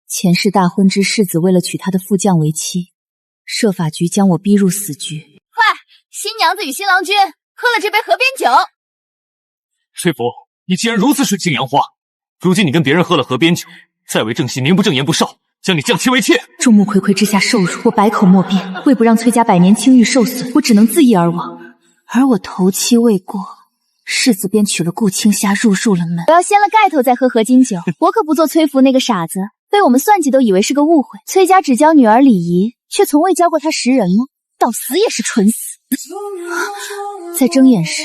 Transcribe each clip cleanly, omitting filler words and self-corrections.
前世大婚之世子为了娶他的副将为妻，设法局将我逼入死局。快，新娘子与新郎君喝了这杯河边酒。翠芙，你既然如此水性杨花，如今你跟别人喝了河边酒，再为正妻名不正言不顺，将你降妻为妾。众目睽睽之下受辱，我百口莫辩。为不让崔家百年清誉受损，我只能自缢而亡。而我头七未过，世子便娶了顾青霞入了门。我要掀了盖头再喝河津酒，我可不做崔福那个傻子，被我们算计都以为是个误会。崔家只教女儿礼仪，却从未教过她识人吗？到死也是蠢死。在睁眼时，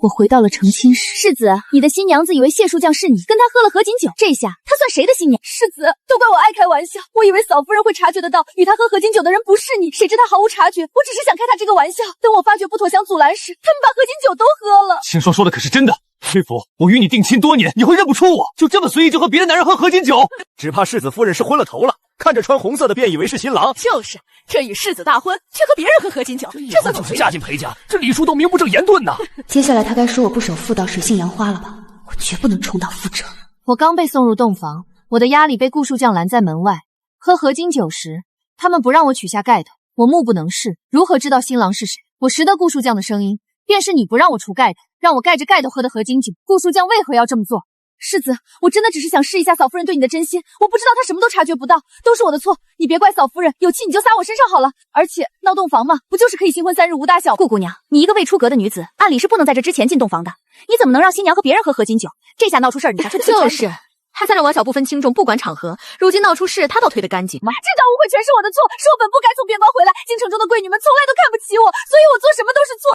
我回到了成亲时。世子，你的新娘子以为谢树匠是你，跟他喝了河津酒，这下他算谁的新娘？世子，都怪我爱开玩笑，我以为嫂夫人会察觉得到与他喝河津酒的人不是你，谁知他毫无察觉，我只是想开他这个玩笑。等我发觉不妥想阻拦时，他们把河津酒都喝了。青霜说的可是真的？崔福，我与你定亲多年，你会认不出我？就这么随意就和别的男人喝河津酒？只怕世子夫人是昏了头了，看着穿红色的便以为是新郎。就是，这与世子大婚，却和别人喝河津酒，这算怎么嫁进裴家？这礼数都名不正言顺呐！接下来他该说我不守妇道，水性杨花了吧？我绝不能重蹈覆辙。我刚被送入洞房，我的丫鬟被顾树匠拦在门外。喝河津酒时，他们不让我取下盖头，我目不能视，如何知道新郎是谁？我识得顾树匠的声音，便是你不让我除盖头，让我盖着盖头喝的河津酒。顾树匠为何要这么做？世子，我真的只是想试一下嫂夫人对你的真心，我不知道她什么都察觉不到，都是我的错，你别怪嫂夫人，有气你就撒我身上好了。而且闹洞房嘛，不就是可以新婚3日无大小？顾姑娘，你一个未出阁的女子，按理是不能在这之前进洞房的，你怎么能让新娘和别人喝河津酒？这下闹出事儿，你还说就是，他在这王小不分轻重，不管场合，如今闹出事，他倒推得干净。妈，这场误会全是我的错，是我本不该从边关回来，京城中的贵女们从来都看不起我，所以我做什么都是错。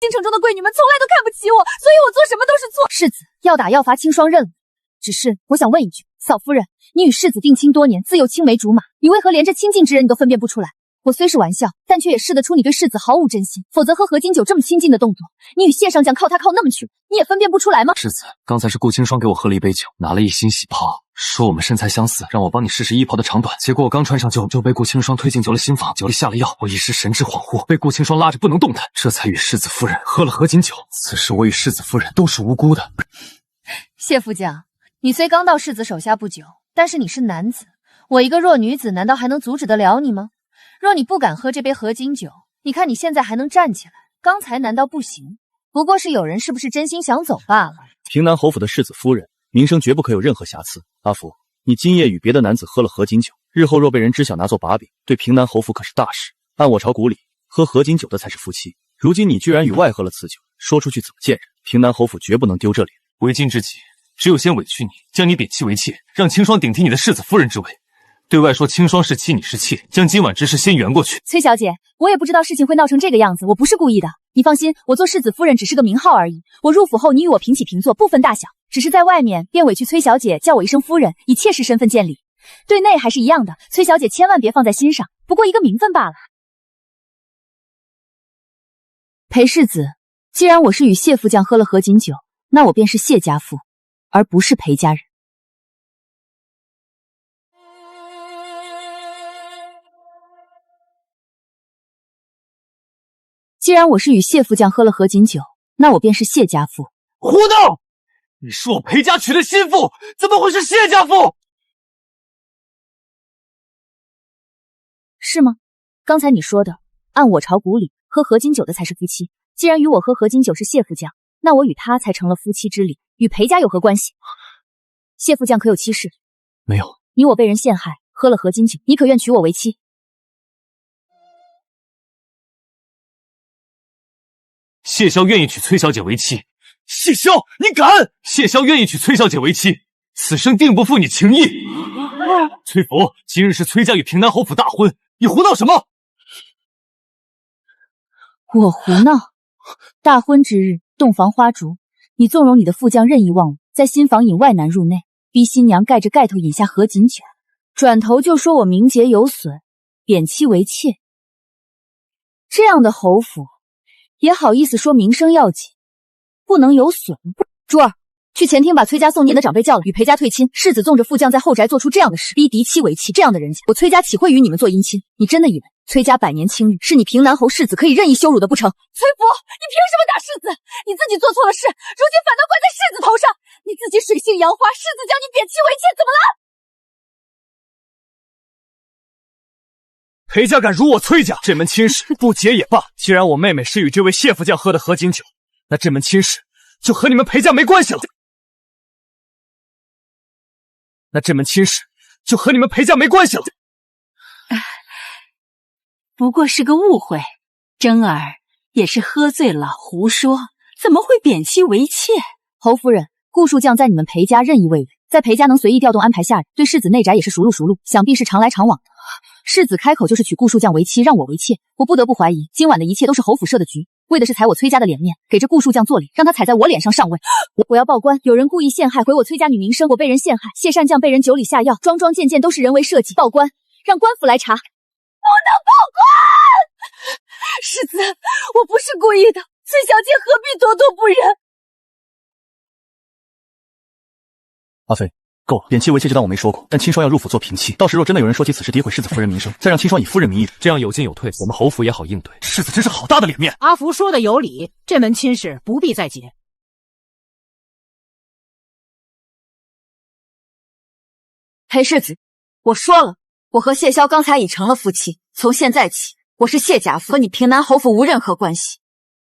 京城中的贵女们从来都看不起我，所以我做什么都是错。世子要打要罚，青霜认了。只是我想问一句，嫂夫人，你与世子定亲多年，自幼青梅竹马，你为何连这亲近之人你都分辨不出来？我虽是玩笑，但却也试得出你对世子毫无真心，否则喝河津酒这么亲近的动作，你与谢上将靠他靠那么久，你也分辨不出来吗？世子，刚才是顾青霜给我喝了一杯酒，拿了一新喜袍，说我们身材相似，让我帮你试试衣袍的长短。结果我刚穿上就被顾青霜推进酒楼新房，酒里下了药，我一时神志恍惚，被顾青霜拉着不能动弹，这才与世子夫人喝了河津酒。此事我与世子夫人都是无辜的。谢副将，你虽刚到世子手下不久，但是你是男子，我一个弱女子，难道还能阻止得了你吗？若你不敢喝这杯河津酒，你看你现在还能站起来，刚才难道不行？不过是有人是不是真心想走罢了。平南侯府的世子夫人名声绝不可有任何瑕疵。阿福，你今夜与别的男子喝了河津酒，日后若被人知晓拿作把柄，对平南侯府可是大事。按我朝古里，喝河津酒的才是夫妻，如今你居然与外喝了此酒，说出去怎么见人？平南侯府绝不能丢这脸。为今之计，只有先委屈你，将你贬妻为妾，让青霜顶替你的世子夫人之位。对外说青霜是妻，你是妾，将今晚之事先圆过去。崔小姐，我也不知道事情会闹成这个样子，我不是故意的。你放心，我做世子夫人只是个名号而已。我入府后，你与我平起平坐，不分大小，只是在外面便委屈崔小姐叫我一声夫人，以妾室身份见礼。对内还是一样的，崔小姐千万别放在心上，不过一个名分罢了。裴世子，既然我是与谢副将喝了河津酒，那我便是谢家妇，而不是裴家人。既然我是与谢副将喝了河津酒，那我便是谢家妇。胡闹！你是我裴家娶的心腹，怎么会是谢家妇？是吗？刚才你说的，按我朝古里，喝河津酒的才是夫妻。既然与我喝河津酒是谢副将，那我与他才成了夫妻之礼，与裴家有何关系？谢副将可有妻室？没有。你我被人陷害，喝了河津酒，你可愿娶我为妻？谢萧愿意娶崔小姐为妻。谢萧，你敢！谢萧愿意娶崔小姐为妻，此生定不负你情意。崔福，今日是崔家与平南侯府大婚，你胡闹什么？我胡闹？大婚之日，洞房花烛，你纵容你的副将任意妄为，在新房引外男入内，逼新娘盖着盖头饮下河津酒，转头就说我名节有损，贬妻为妾。这样的侯府也好意思说名声要紧，不能有损。珠儿，去前厅把崔家送进的长辈叫了，与裴家退亲。世子纵着副将在后宅做出这样的事，逼嫡妻为妻，这样的人家，我崔家岂会与你们做姻亲？你真的以为崔家百年清誉是你平南侯世子可以任意羞辱的不成？崔福，你凭什么打世子？你自己做错了事，如今反倒怪在世子头上。你自己己水性杨花，世子将你贬妻为妾，怎么了？裴家敢辱我崔家，这门亲事不结也罢。既然我妹妹是与这位谢副将喝的合卺酒，那这门亲事就和你们裴家没关系了。不过是个误会，真儿也是喝醉了胡说，怎么会贬妻为妾？侯夫人，顾树将在你们裴家任意位位，在裴家能随意调动安排下人，对世子内宅也是熟路，想必是常来常往的。世子开口就是娶顾树将为妻，让我为妾，我不得不怀疑今晚的一切都是侯府设的局，为的是踩我崔家的脸面，给这顾树将做脸，让他踩在我脸上上位。我要报官，有人故意陷害毁我崔家女名声，我被人陷害，谢善将被人酒里下药，桩件都是人为设计，报官，让官府来查。不能报官！世子，我不是故意的，崔小姐何必咄咄不忍？阿妃，够了，贬妻为妾这当我没说过，但亲双要入府做平妻，到时若真的有人说起此事诋毁世子夫人名声，再让亲双以夫人名义，这样有进有退，我们侯府也好应对。世子真是好大的脸面。阿福说的有理，这门亲事不必再结。裴世子，我说了，我和谢萧刚才已成了夫妻，从现在起，我是谢家妇，和你平南侯府无任何关系。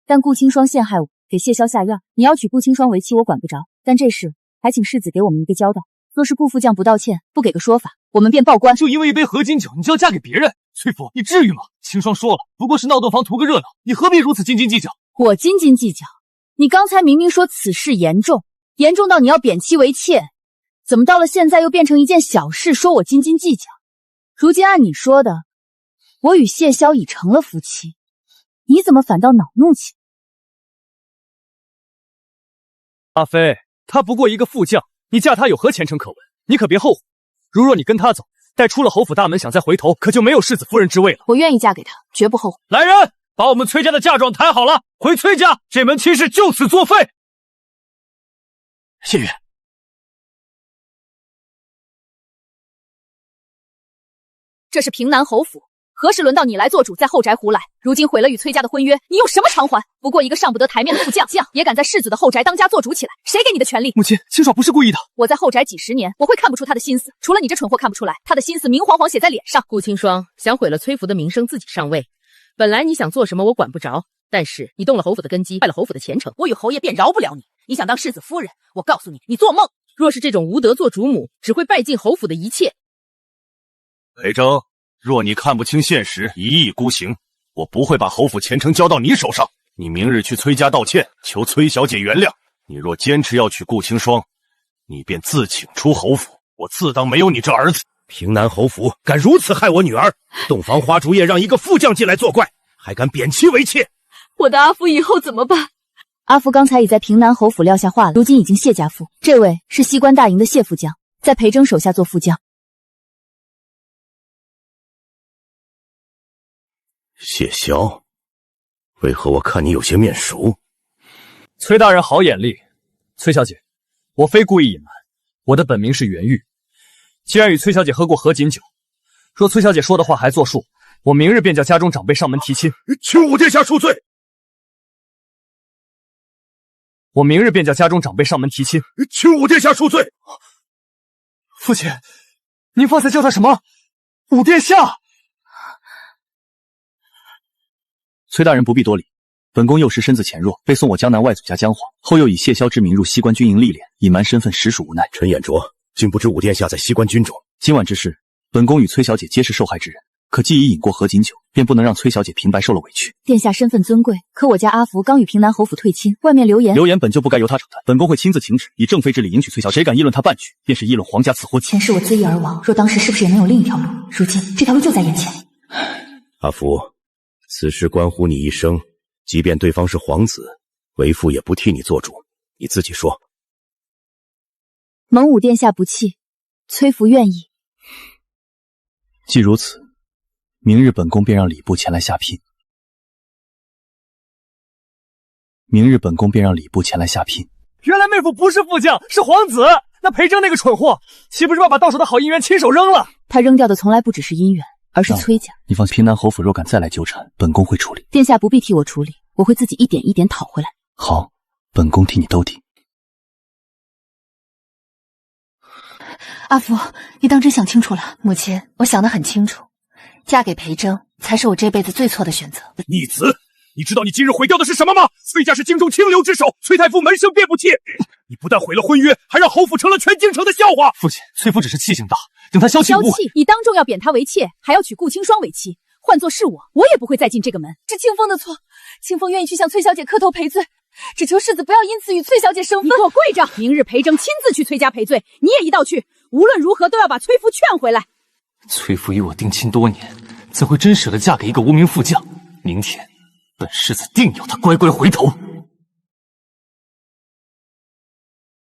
但顾清霜陷害我，给谢萧下药，你要娶顾清霜为妻，我管不着，但这事还请世子给我们一个交代。若是顾副将不道歉，不给个说法，我们便报官。就因为一杯合卺酒，你就要嫁给别人？崔府，你至于吗？清霜说了，不过是闹洞房图个热闹，你何必如此斤斤计较？我斤斤计较？你刚才明明说此事严重到你要贬妻为妾，怎么到了现在又变成一件小事，说我斤斤计较？如今按你说的，我与谢萧已成了夫妻，你怎么反倒恼怒起来？阿妃，他不过一个副将，你嫁他有何前程可闻？你可别后悔。如若你跟他走，待出了侯府大门，想再回头，可就没有世子夫人之位了。我愿意嫁给他，绝不后悔。来人，把我们崔家的嫁妆抬好了，回崔家，这门亲事就此作废。谢月，这是平南侯府，何时轮到你来做主，在后宅胡来？如今毁了与崔家的婚约，你有什么偿还？不过一个上不得台面的副将，也敢在世子的后宅当家做主起来，谁给你的权利？母亲，清爽不是故意的。我在后宅几十年，我会看不出他的心思，除了你这蠢货看不出来，他的心思明晃晃写在脸上。顾清霜想毁了崔福的名声，自己上位。本来你想做什么我管不着，但是你动了侯府的根基，坏了侯府的前程，我与侯爷便饶不了你。你想当世子夫人，我告诉你，你做梦！若是这种无德做主母，只会败尽侯府的一切。裴征，若你看不清现实，一意孤行，我不会把侯府前程交到你手上。你明日去崔家道歉，求崔小姐原谅。你若坚持要娶顾清霜，你便自请出侯府，我自当没有你这儿子。平南侯府敢如此害我女儿，洞房花烛夜让一个副将进来作怪，还敢贬妻为妾，我的阿福以后怎么办？阿福刚才已在平南侯府撂下话了，如今已经谢家父，这位是西关大营的谢副将，在裴征手下做副将。谢萧，为何我看你有些面熟？崔大人好眼力。崔小姐，我非故意隐瞒，我的本名是袁玉。既然与崔小姐喝过合卺酒，若崔小姐说的话还作数，我明日便叫家中长辈上门提亲。请武殿下恕罪。我明日便叫家中长辈上门提亲。请武殿下恕罪。父亲，您方才叫他什么？武殿下。崔大人不必多礼，本宫幼时身子浅弱，被送我江南外祖家姜黄，后又以谢萧之名入西关军营历练，隐瞒身份实属无奈。陈眼拙，竟不知武殿下在西关军中。今晚之事，本宫与崔小姐皆是受害之人，可既已饮过合卺酒，便不能让崔小姐平白受了委屈。殿下身份尊贵，可我家阿福刚与平南侯府退亲，外面流言本就不该由他承担，本宫会亲自请旨，以正妃之礼迎娶崔小姐。谁敢议论他半句，便是议论皇家赐婚。前世我恣意而亡，若当时是不是也能有另一条路？如今这条路就在眼前。阿福，此事关乎你一生，即便对方是皇子，为父也不替你做主，你自己说。蒙武殿下不弃，崔福愿意。既如此，明日本宫便让礼部前来下聘。原来妹夫不是副将，是皇子。那裴征那个蠢货，岂不是把到手的好姻缘亲手扔了？他扔掉的从来不只是姻缘，而是崔家。你放心，平南侯府若敢再来纠缠，本宫会处理。殿下不必替我处理，我会自己一点一点讨回来。好，本宫替你兜底。阿福，你当真想清楚了？母亲，我想得很清楚，嫁给裴征才是我这辈子最错的选择。逆子，你知道你今日毁掉的是什么吗？崔家是京中清流之首，崔太傅门生便不弃。你不但毁了婚约，还让侯府成了全京城的笑话。父亲，崔夫只是气性大，等他消气。消气！你当众要贬她为妾，还要娶顾清霜为妻，换作是我也不会再进这个门。是清风的错，清风愿意去向崔小姐磕头赔罪，只求世子不要因此与崔小姐生分。你给我跪着！明日裴征亲自去崔家赔罪，你也一道去。无论如何都要把崔夫劝回来。崔夫与我定亲多年，怎会真舍得嫁给一个无名副将？明天，本世子定要他乖乖回头。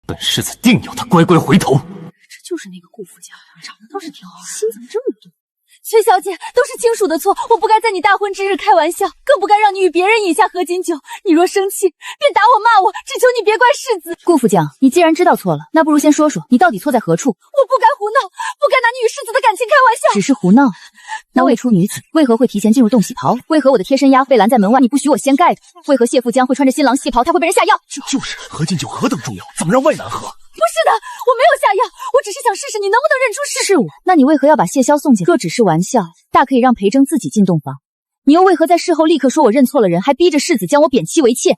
本世子定要他乖乖回头。这就是那个顾副将，长得倒是挺好，心怎么这么钝？崔小姐，都是亲属的错，我不该在你大婚之日开玩笑，更不该让你与别人饮下合卺酒。你若生气，便打我骂我，只求你别怪世子。顾副将，你既然知道错了，那不如先说说你到底错在何处。我不该胡闹，不该拿你与世子的感情开玩笑。只是胡闹？那未出女子为何会提前进入洞喜袍？为何我的贴身丫被拦在门外，你不许我先盖的？为何谢副将会穿着新郎戏袍，他会被人下药？就是合卺酒何等重要，怎么让外男喝？不是的，我没有下药，我只是想试试你能不能认出是我。那你为何要把谢萧送进？若只是玩笑，大可以让裴征自己进洞房。你又为何在事后立刻说我认错了人，还逼着世子将我贬妻为妾？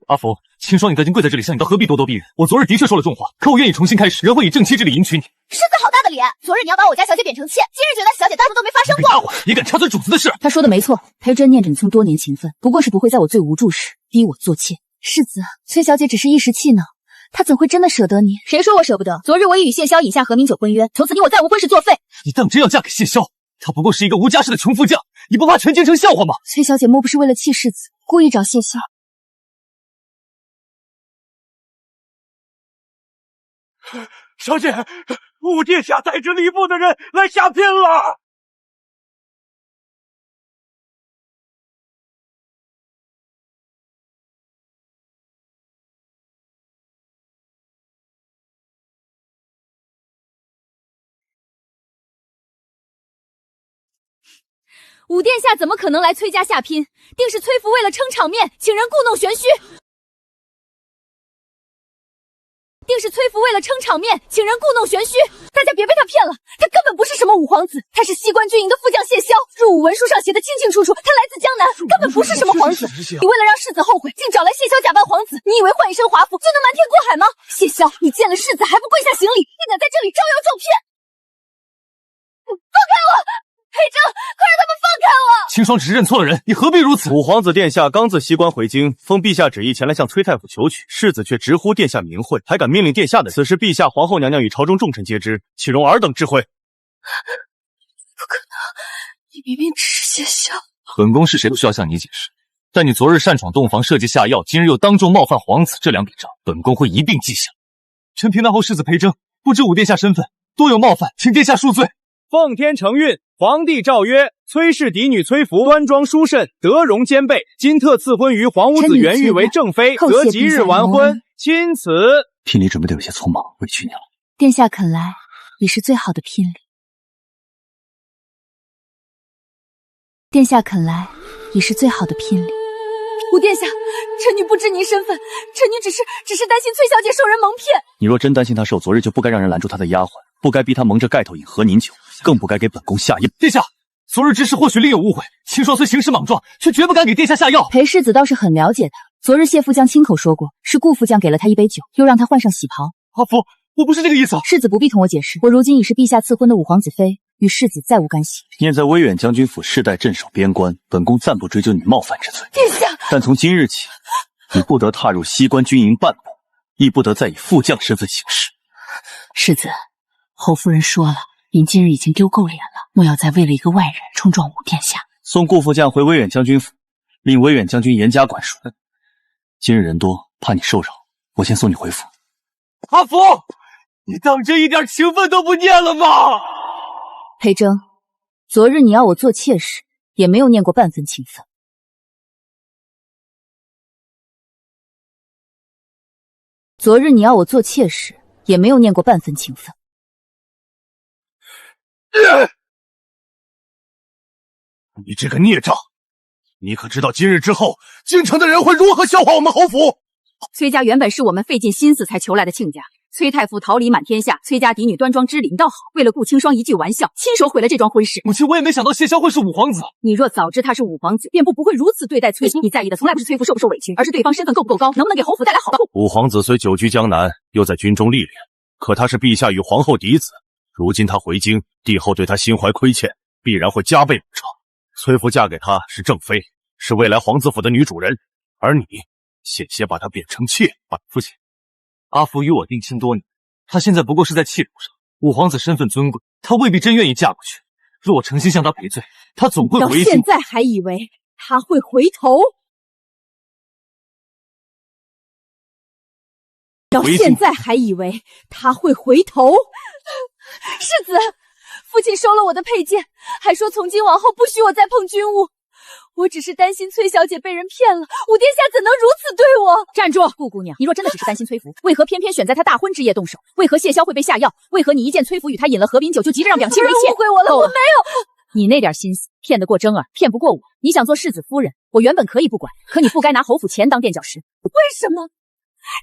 阿福，清霜，你赶紧跪在这里向你道，何必咄咄逼人？我昨日的确说了重话，可我愿意重新开始，仍会以正妻之礼迎娶你。世子好大的脸！昨日你要把我家小姐贬成妾，今日觉得小姐当做都没发生过。大伙也敢插嘴主子的事？他说的没错，裴真念着你从多年情分，不过是不会在我最无助时逼我做妾。世子，崔小姐只是一时气恼，她怎会真的舍得你？谁说我舍不得？昨日我已与谢萧饮下和名酒婚约，从此你我再无婚事作废。你当真要嫁给谢萧？他不过是一个无家室的穷副将，你不怕全京城笑话吗？崔小姐莫不是为了气世子，故意找谢萧？小姐，武殿下带着礼部的人来下聘了。武殿下怎么可能来崔家下聘？定是崔福为了撑场面，请人故弄玄虚。大家别被他骗了，他根本不是什么武皇子，他是西关军营的副将谢萧。入伍文书上写的清清楚楚，他来自江南，根本不是什么皇子。你为了让世子后悔，竟找来谢萧假扮皇子，你以为换一身华服就能瞒天过海吗？谢萧，你见了世子还不跪下行礼，竟敢在这里招摇撞骗！放开我！裴征，快让他们放开我！清霜只是认错了人，你何必如此？五皇子殿下刚自西关回京，奉陛下旨意前来向崔太傅求娶，世子却直呼殿下名讳，还敢命令殿下的。此事陛下、皇后娘娘与朝中重臣皆知，岂容尔等智慧？不可能，你明明只是谢萧。本宫是谁不需要向你解释，但你昨日擅闯洞房设计下药，今日又当众冒犯皇子，这两笔账本宫会一并记下。臣平南侯世子裴征，不知武殿下身份，多有冒犯，请殿下恕罪。奉天承运，皇帝诏曰：崔氏嫡女崔福端庄淑慎，德容兼备，今特赐婚于皇五子元玉为正妃，择吉日完婚。钦此。聘礼准备的有些匆忙，委屈你了。殿下肯来，已是最好的聘礼。殿下肯来，已是最好的聘礼。武殿下，臣女不知您身份，臣女只是担心崔小姐受人蒙骗。你若真担心她受，昨日就不该让人拦住她的丫鬟，不该逼她蒙着盖头饮和卺酒，更不该给本宫下药。殿下，昨日之事或许另有误会，清霜虽行事莽撞，却绝不敢给殿下下药。裴世子倒是很了解他，昨日谢副将亲口说过，是顾副将给了他一杯酒，又让他换上喜袍。阿福，我不是这个意思。世子不必同我解释，我如今已是陛下赐婚的五皇子妃，与世子再无干系。念在威远将军府世代镇守边关，本宫暂不追究你冒犯之罪。殿下，但从今日起，你不得踏入西关军营半步，亦不得再以副将身份行事。世子，侯夫人说了，您今日已经丢够脸了，莫要再为了一个外人冲撞武殿下。送顾副将回威远将军府，令威远将军严加管束。今日人多，怕你受扰，我先送你回府。阿福，你当真一点情分都不念了吗？裴征，昨日你要我做妾时，也没有念过半分情分。昨日你要我做妾时，也没有念过半分情分。你这个孽障，你可知道今日之后，京城的人会如何笑话我们侯府？崔家原本是我们费尽心思才求来的亲家，崔太傅桃李满天下，崔家嫡女端庄之礼，你倒好，为了顾清霜一句玩笑，亲手毁了这桩婚事。母亲，我也没想到谢萧会是五皇子。你若早知他是五皇子，便不会如此对待崔夫。你在意的从来不是崔夫受不受委屈，而是对方身份够不够高，能不能给侯府带来好处。五皇子虽久居江南，又在军中历练，可他是陛下与皇后嫡子。如今他回京，帝后对他心怀亏欠，必然会加倍补偿。崔夫嫁给他是正妃，是未来皇子府的女主人，而你险些把她贬成妾。父亲，阿福与我定亲多年，他现在不过是在气头上。五皇子身份尊贵，他未必真愿意嫁过去。若我诚心向他赔罪，他总会回心。到现在还以为他会回头？到现在还以为他会回头？世子，父亲收了我的佩剑，还说从今往后不许我再碰军务。我只是担心崔小姐被人骗了，武殿下怎能如此对我？站住！顾姑娘，你若真的只是担心崔福，为何偏偏选在他大婚之夜动手？为何谢萧会被下药？为何你一见崔福与他饮了河滨酒，就急着让表亲为妾？误会我了，我没有。你那点心思骗得过真儿，骗不过我。你想做世子夫人，我原本可以不管，可你不该拿侯府钱当垫脚石。为什么？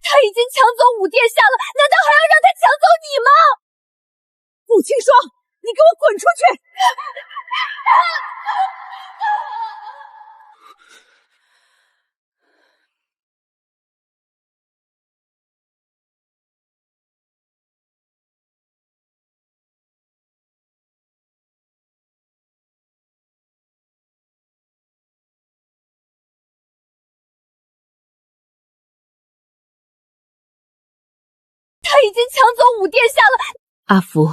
他已经抢走武殿下了，难道还要让他抢走你吗？顾清霜，你给我滚出去！他已经抢走武殿下了。阿福，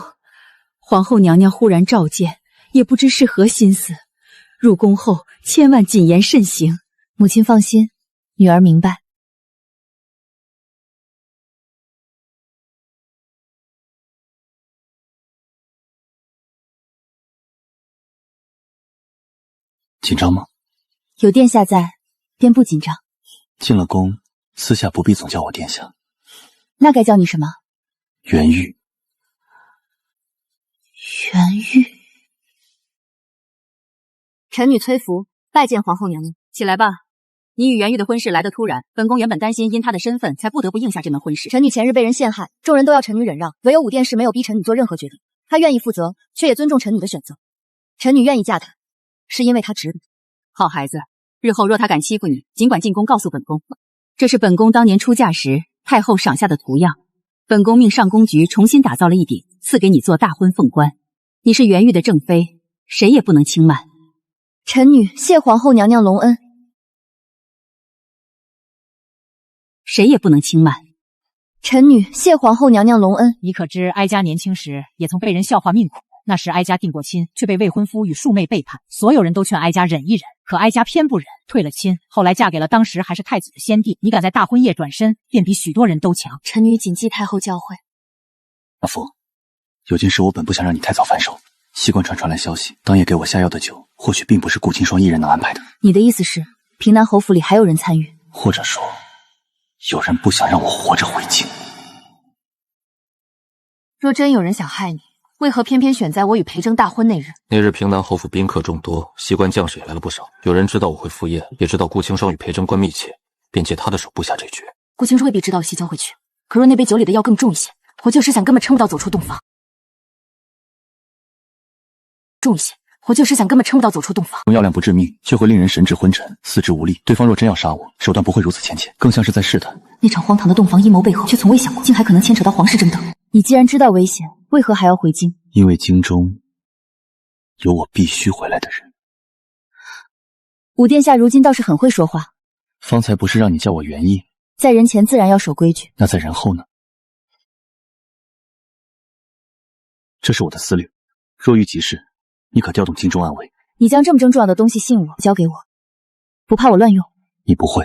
皇后娘娘忽然召见，也不知是何心思。入宫后千万谨言慎行。母亲放心，女儿明白。紧张吗？有殿下在，便不紧张。进了宫，私下不必总叫我殿下。那该叫你什么？元玉。元玉。臣女崔福拜见皇后娘娘。起来吧，你与元玉的婚事来得突然，本宫原本担心因她的身份，才不得不应下这门婚事。臣女前日被人陷害，众人都要臣女忍让，唯有武殿氏没有逼臣女做任何决定。她愿意负责，却也尊重臣女的选择。臣女愿意嫁他，是因为他值得。好孩子，日后若他敢欺负你，尽管进宫告诉本宫。这是本宫当年出嫁时太后赏下的图样，本宫命上宫局重新打造了一顶，赐给你做大婚凤冠。你是元玉的正妃，谁也不能轻慢。臣女谢皇后娘娘隆恩。谁也不能轻慢。臣女谢皇后娘娘隆恩。你可知哀家年轻时也曾被人笑话命苦，那时哀家定过亲，却被未婚夫与庶妹背叛，所有人都劝哀家忍一忍，可哀家偏不忍，退了亲，后来嫁给了当时还是太子的先帝。你敢在大婚夜转身，便比许多人都强。臣女谨记太后教诲。阿福，有件事我本不想让你太早反手。西关传来消息，当夜给我下药的酒，或许并不是顾清霜一人能安排的。你的意思是，平南侯府里还有人参与？或者说，有人不想让我活着回京。若真有人想害你，为何偏偏选在我与裴征大婚那日？那日平南侯府宾客众多，西关将士也来了不少。有人知道我会赴宴，也知道顾清霜与裴征关密切，便借他的手布下这局。顾清霜未必知道西郊会去，可若那杯酒里的药更重一些，我就是想根本撑不到走出洞房。重一些，我就是想根本撑不到走出洞房。药量不致命，却会令人神志昏沉、四肢无力。对方若真要杀我，手段不会如此浅浅，更像是在试探。那场荒唐的洞房阴谋背后，却从未想过，竟还可能牵扯到皇室争斗。你既然知道危险，为何还要回京？因为京中有我必须回来的人。武殿下如今倒是很会说话。方才不是让你叫我元义？在人前自然要守规矩。那在人后呢？这是我的私略，若遇急事，你可调动京中暗卫。你将这么重要的东西信我，交给我，不怕我乱用？你不会。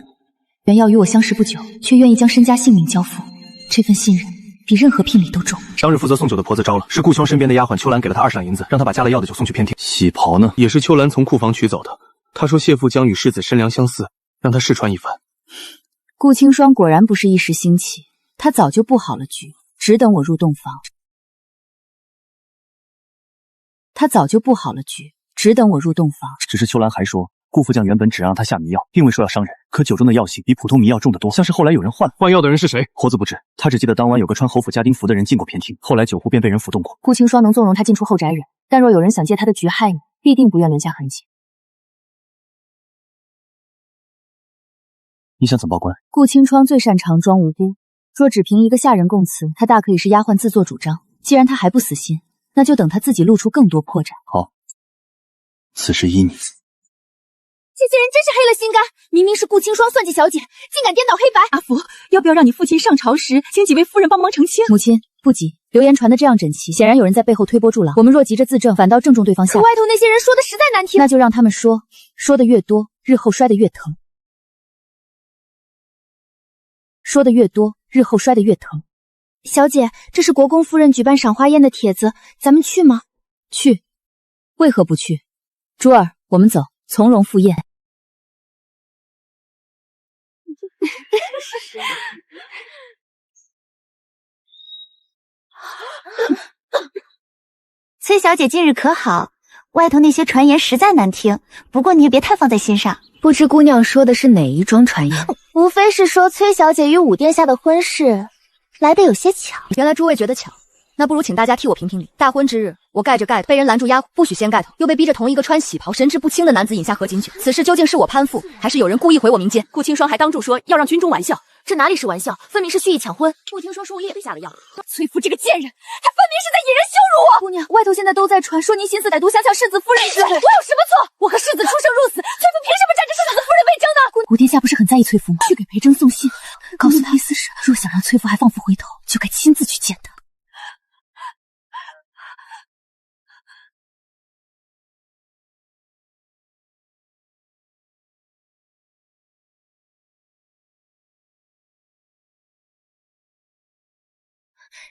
元耀与我相识不久，却愿意将身家性命交付，这份信任比任何聘礼都重。当日负责送酒的婆子招了，是顾兄身边的丫鬟秋兰给了他20两银子，让他把加了药的酒送去偏厅。喜袍呢？也是秋兰从库房取走的。她说谢父将与世子身良相似，让他试穿一番。顾清霜果然不是一时兴起，他早就布好了局，只等我入洞房。他早就布好了局，只等我入洞房。只是秋兰还说，顾副将原本只让他下迷药，并未说要伤人，可酒中的药性比普通迷药重得多，像是后来有人换了。换药的人是谁？猴子不知，他只记得当晚有个穿侯府家丁服的人进过偏厅，后来酒壶便被人浮动过。顾清霜能纵容他进出后宅忍，但若有人想借他的局害你，必定不愿留下痕迹。你想怎么报官？顾清霜最擅长装无辜，若只凭一个下人供词，他大可以是丫鬟自作主张。既然他还不死心，那就等他自己露出更多破绽。好，此事依你。这些人真是黑了心肝，明明是顾清霜算计小姐，竟敢颠倒黑白。阿福，要不要让你父亲上朝时，请几位夫人帮忙澄清？母亲，不急，流言传得这样整齐，显然有人在背后推波助澜。我们若急着自证，反倒正中对方下。可外头那些人说的实在难听，那就让他们说，说的越多，日后摔得越疼。说的越多，日后摔得越疼。小姐，这是国公夫人举办赏花宴的帖子，咱们去吗？去。为何不去？珠儿，我们走，从容赴宴。崔小姐近日可好？外头那些传言实在难听，不过你也别太放在心上。不知姑娘说的是哪一桩传言？无非是说崔小姐与武殿下的婚事来得有些巧。原来诸位觉得巧，那不如请大家替我评评理。大婚之日，我盖着盖头，被人拦住丫鬟，不许掀盖头，又被逼着同一个穿喜袍、神志不清的男子饮下合卺酒。此事究竟是我攀附，还是有人故意毁我名节？顾清霜还当众说要让军中玩笑，这哪里是玩笑，分明是蓄意抢婚。顾清霜说我也被下了药。崔夫这个贱人，他分明是在引人羞辱我。姑娘，外头现在都在传说您心思歹毒，想抢世子夫人之类。我有什么错？我和世子出生入死，崔夫凭什么占着世子夫人为争呢？武殿下不是很在意崔夫吗？去给裴征送信，告诉他意思是，若想让崔夫还放夫回头，就该亲自去见他。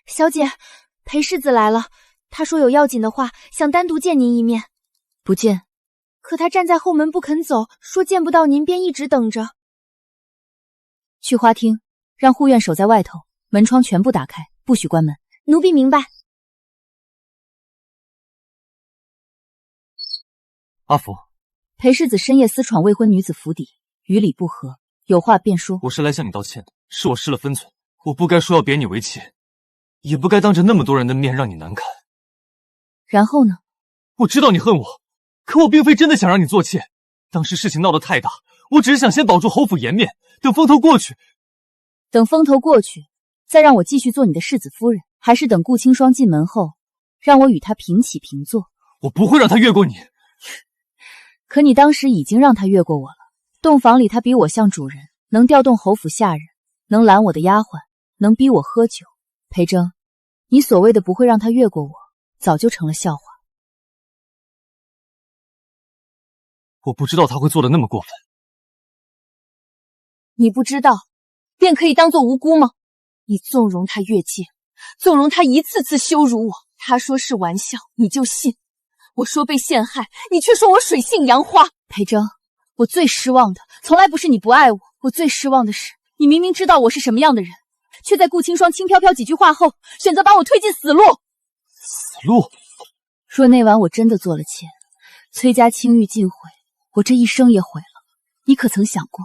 小姐，裴世子来了，他说有要紧的话，想单独见您一面。不见。可他站在后门不肯走，说见不到您便一直等着。去花厅，让护院守在外头，门窗全部打开，不许关门。奴婢明白。阿福，裴世子深夜私闯未婚女子府邸，与理不合，有话便说。我是来向你道歉的，是我失了分寸，我不该说要贬你为妾，也不该当着那么多人的面让你难堪。然后呢？我知道你恨我，可我并非真的想让你做妾。当时事情闹得太大，我只是想先保住侯府颜面，等风头过去。等风头过去，再让我继续做你的世子夫人，还是等顾清霜进门后，让我与他平起平坐？我不会让他越过你。可你当时已经让他越过我了。洞房里他比我像主人，能调动侯府下人，能拦我的丫鬟，能逼我喝酒。裴征，你所谓的不会让他越过我，早就成了笑话。我不知道他会做的那么过分。你不知道，便可以当作无辜吗？你纵容他越界，纵容他一次次羞辱我。他说是玩笑，你就信；我说被陷害，你却说我水性杨花。裴征，我最失望的从来不是你不爱我，我最失望的是你明明知道我是什么样的人，却在顾清霜轻飘飘几句话后，选择把我推进死路。死路？若那晚我真的做了妾，崔家清誉尽毁，我这一生也毁了。你可曾想过，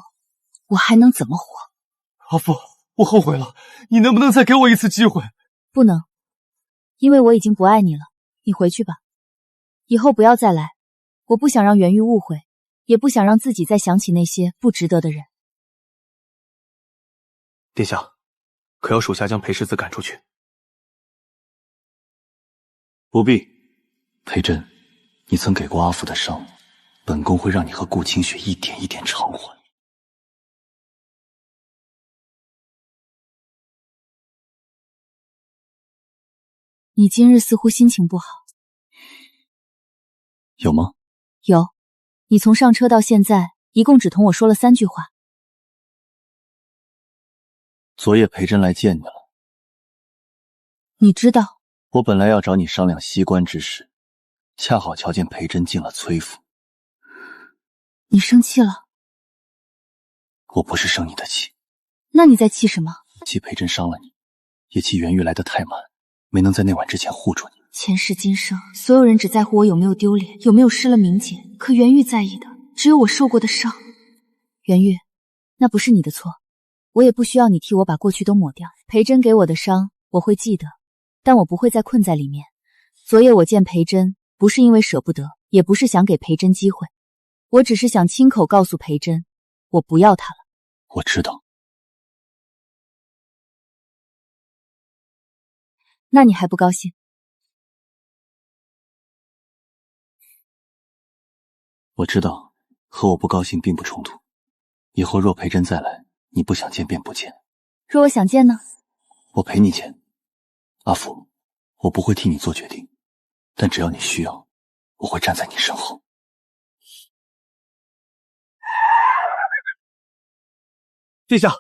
我还能怎么活？阿父，我后悔了，你能不能再给我一次机会？不能，因为我已经不爱你了。你回去吧，以后不要再来。我不想让元玉误会，也不想让自己再想起那些不值得的人。殿下，可要属下将裴世子赶出去？不必。裴真，你曾给过阿福的伤，本宫会让你和顾清雪一点一点偿还。你今日似乎心情不好。有吗？有。你从上车到现在，一共只同我说了3句话。昨夜裴真来见你了。你知道？我本来要找你商量西关之事，恰好瞧见裴真进了崔府。你生气了？我不是生你的气。那你在气什么？气裴真伤了你，也气元玉来得太晚，没能在那晚之前护住你。前世今生，所有人只在乎我有没有丢脸，有没有失了名节，可元玉在意的只有我受过的伤。袁玉，那不是你的错，我也不需要你替我把过去都抹掉。裴真给我的伤，我会记得，但我不会再困在里面。昨夜我见裴真，不是因为舍不得，也不是想给裴真机会，我只是想亲口告诉裴真，我不要她了。我知道。那你还不高兴？我知道，和我不高兴并不冲突。以后若裴真再来，你不想见便不见。若我想见呢？我陪你见。阿福，我不会替你做决定，但只要你需要，我会站在你身后。殿下，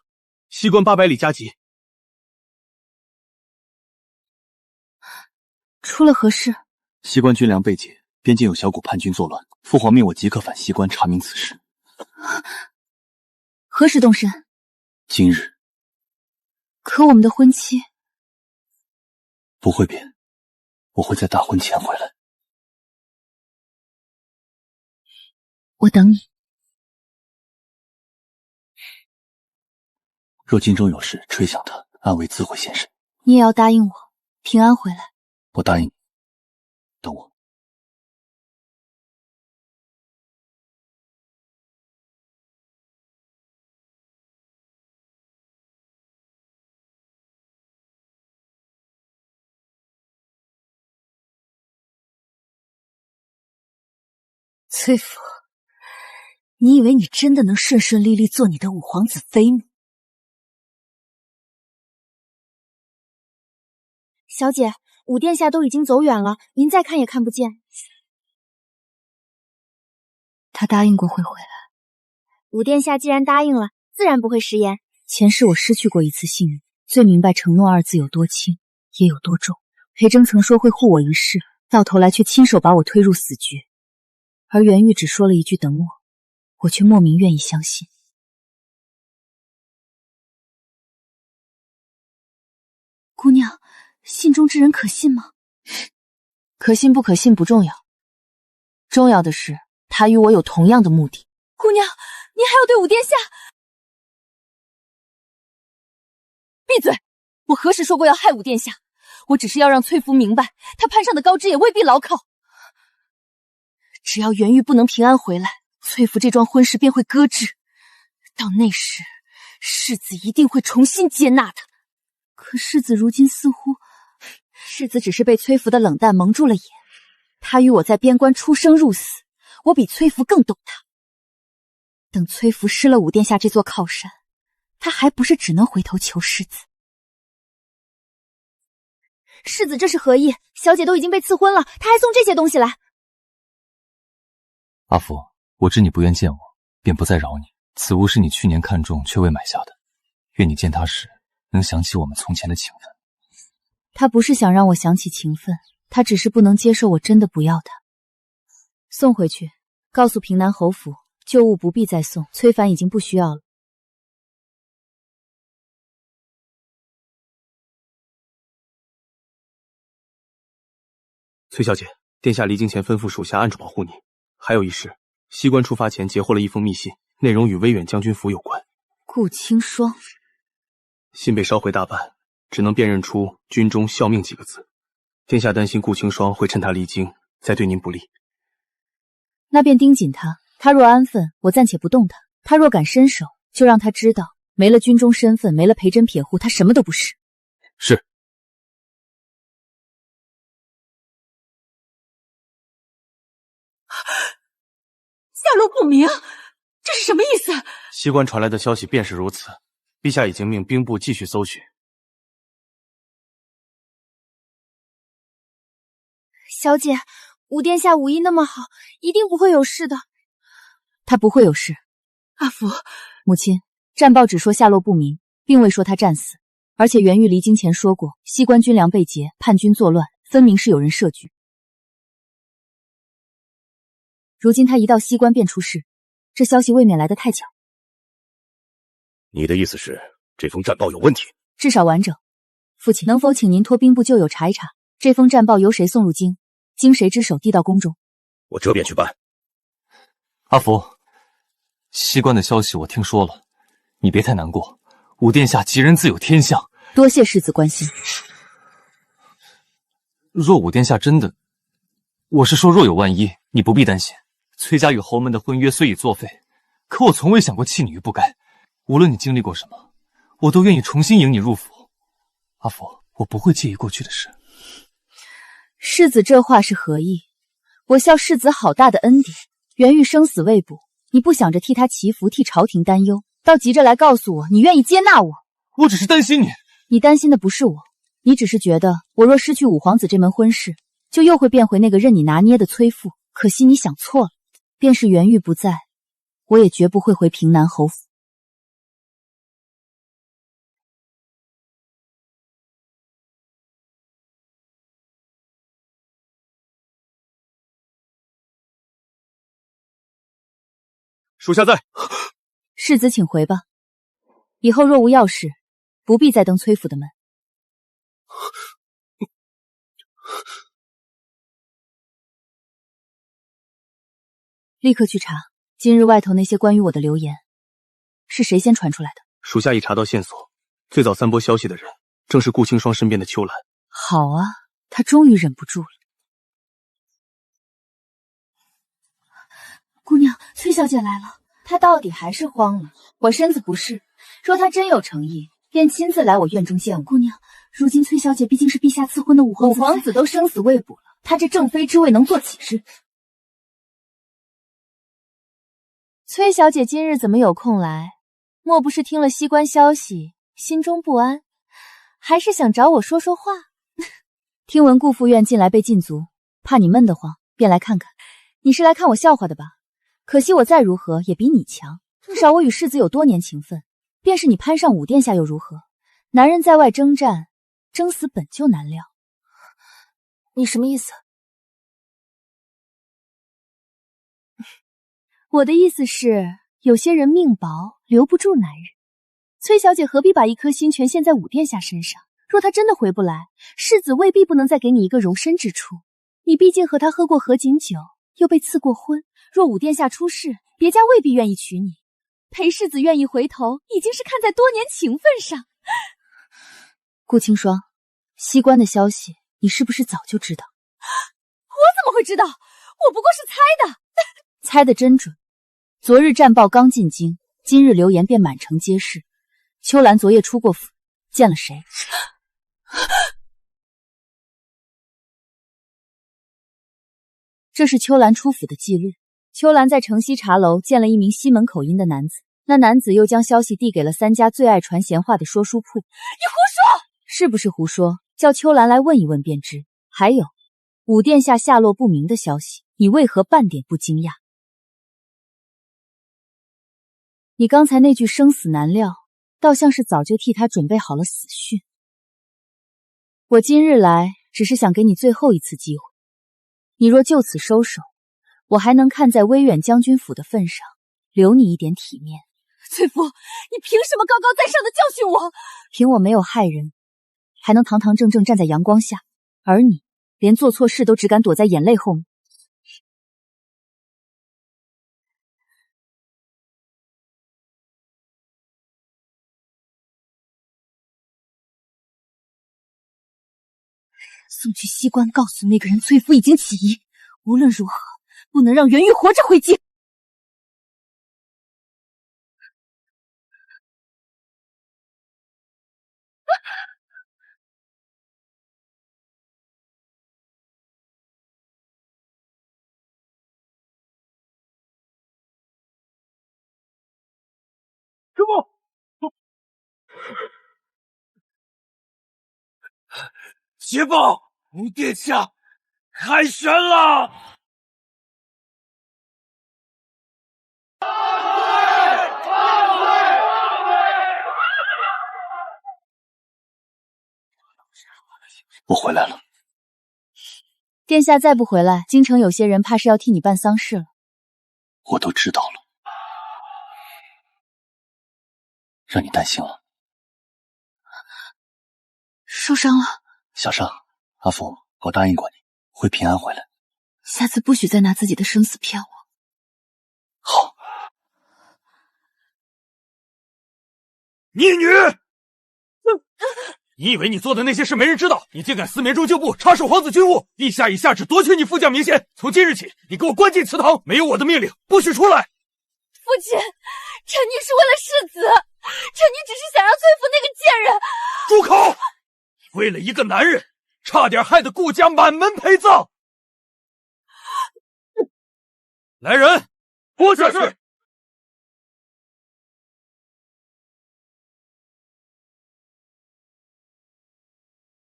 西关800里加急。出了何事？西关军粮被劫，边境有小股叛军作乱，父皇命我即刻返西关查明此事。何时动身？今日。可我们的婚期不会变，我会在大婚前回来。我等你。若京中有事，吹响他，暗卫自会现身。你也要答应我，平安回来。我答应你，等我。崔府，你以为你真的能顺顺利利做你的五皇子妃吗？小姐，五殿下都已经走远了，您再看也看不见。他答应过会回来。五殿下既然答应了，自然不会食言。前世我失去过一次信誉，最明白承诺二字有多轻，也有多重。裴征曾说会护我一世，到头来却亲手把我推入死局。而袁玉只说了一句等我，我却莫名愿意相信。姑娘，信中之人可信吗？可信不可信不重要，重要的是他与我有同样的目的。姑娘，您还要对五殿下？闭嘴！我何时说过要害五殿下？我只是要让崔福明白，他攀上的高枝也未必牢靠。只要袁玉不能平安回来，崔福这桩婚事便会搁置。到那时，世子一定会重新接纳他。可世子如今似乎……世子只是被崔福的冷淡蒙住了眼。他与我在边关出生入死，我比崔福更懂他。等崔福失了五殿下这座靠山，他还不是只能回头求世子？世子这是何意？小姐都已经被赐婚了，他还送这些东西来。阿福，我知你不愿见我，便不再扰你。此物是你去年看中却未买下的，愿你见他时能想起我们从前的情分。他不是想让我想起情分，他只是不能接受我真的不要他。送回去，告诉平南侯府，旧物不必再送，崔凡已经不需要了。崔小姐，殿下离京前吩咐属下暗处保护你。还有一事，西关出发前截获了一封密信，内容与威远将军府有关。顾清霜。信被烧毁大半，只能辨认出“军中效命”几个字。殿下担心顾清霜会趁他离京再对您不利，那便盯紧他。他若安分，我暂且不动他；他若敢伸手，就让他知道，没了军中身份，没了裴真撇护，他什么都不是。是。下落不明，这是什么意思？西关传来的消息便是如此，陛下已经命兵部继续搜寻。小姐，五殿下武艺那么好，一定不会有事的。他不会有事。阿福，母亲，战报只说下落不明，并未说他战死。而且袁玉离京前说过，西关军粮被劫，叛军作乱，分明是有人设局。如今他一到西关便出事，这消息未免来得太巧。你的意思是，这封战报有问题？至少完整。父亲，能否请您托兵部旧友查一查，这封战报由谁送入京，经谁之手递到宫中？我这便去办。阿福，西关的消息我听说了，你别太难过。武殿下吉人自有天相，多谢世子关心。若武殿下真的，我是说若有万一，你不必担心。崔家与侯门的婚约虽已作废，可我从未想过弃你于不该。无论你经历过什么，我都愿意重新迎你入府。阿福，我不会介意过去的事。世子这话是何意？我孝世子好大的恩典，袁玉生死未卜，你不想着替他祈福，替朝廷担忧，倒急着来告诉我你愿意接纳我。我只是担心你。你担心的不是我，你只是觉得我若失去五皇子这门婚事，就又会变回那个任你拿捏的崔父。可惜你想错了，便是袁玉不在，我也绝不会回平南侯府。属下在。世子请回吧，以后若无要事，不必再登崔府的门。立刻去查，今日外头那些关于我的流言，是谁先传出来的？属下已查到线索，最早散播消息的人正是顾清霜身边的秋兰。好啊，他终于忍不住了。姑娘，崔小姐来了。她到底还是慌了。我身子不适，若她真有诚意，便亲自来我院中见我。姑娘，如今崔小姐毕竟是陛下赐婚的五皇子都生死未卜了，她这正妃之位能做起事？崔小姐今日怎么有空来？莫不是听了西关消息，心中不安，还是想找我说说话？听闻顾副院近来被禁足，怕你闷得慌，便来看看。你是来看我笑话的吧？可惜我再如何也比你强，至少我与世子有多年情分，便是你攀上武殿下又如何？男人在外征战，争死本就难料。你什么意思？我的意思是，有些人命薄，留不住男人。崔小姐何必把一颗心全陷在武殿下身上？若他真的回不来，世子未必不能再给你一个容身之处。你毕竟和他喝过合卺酒，又被赐过婚，若武殿下出事，别家未必愿意娶你。裴世子愿意回头，已经是看在多年情分上。顾清霜，西关的消息，你是不是早就知道？我怎么会知道？我不过是猜的。猜得真准。昨日战报刚进京，今日流言便满城皆是。秋兰昨夜出过府，见了谁？这是秋兰出府的记录。秋兰在城西茶楼见了一名西门口音的男子，那男子又将消息递给了3家最爱传闲话的说书铺。你胡说！是不是胡说？叫秋兰来问一问便知。还有，武殿下下落不明的消息，你为何半点不惊讶？你刚才那句生死难料，倒像是早就替他准备好了死讯。我今日来，只是想给你最后一次机会。你若就此收手，我还能看在威远将军府的份上，留你一点体面。崔夫，你凭什么高高在上的教训我？凭我没有害人，还能堂堂正正站在阳光下，而你连做错事都只敢躲在眼泪后面。送去西关，告诉那个人崔夫已经起疑，无论如何不能让袁玉活着回京。师父，捷报，武殿下凯旋了！我回来了。殿下再不回来，京城有些人怕是要替你办丧事了。我都知道了，让你担心了。受伤了？小伤，阿福，我答应过你，会平安回来。下次不许再拿自己的生死骗我。好。逆女！你以为你做的那些事没人知道？你竟敢私绵中旧部，插手皇子军务！陛下已下旨夺取你副将名衔，从今日起，你给我关进祠堂，没有我的命令，不许出来！父亲，臣女是为了世子，臣女只是想让崔福那个贱人……住口！为了一个男人，差点害得顾家满门陪葬！来人，拨下去！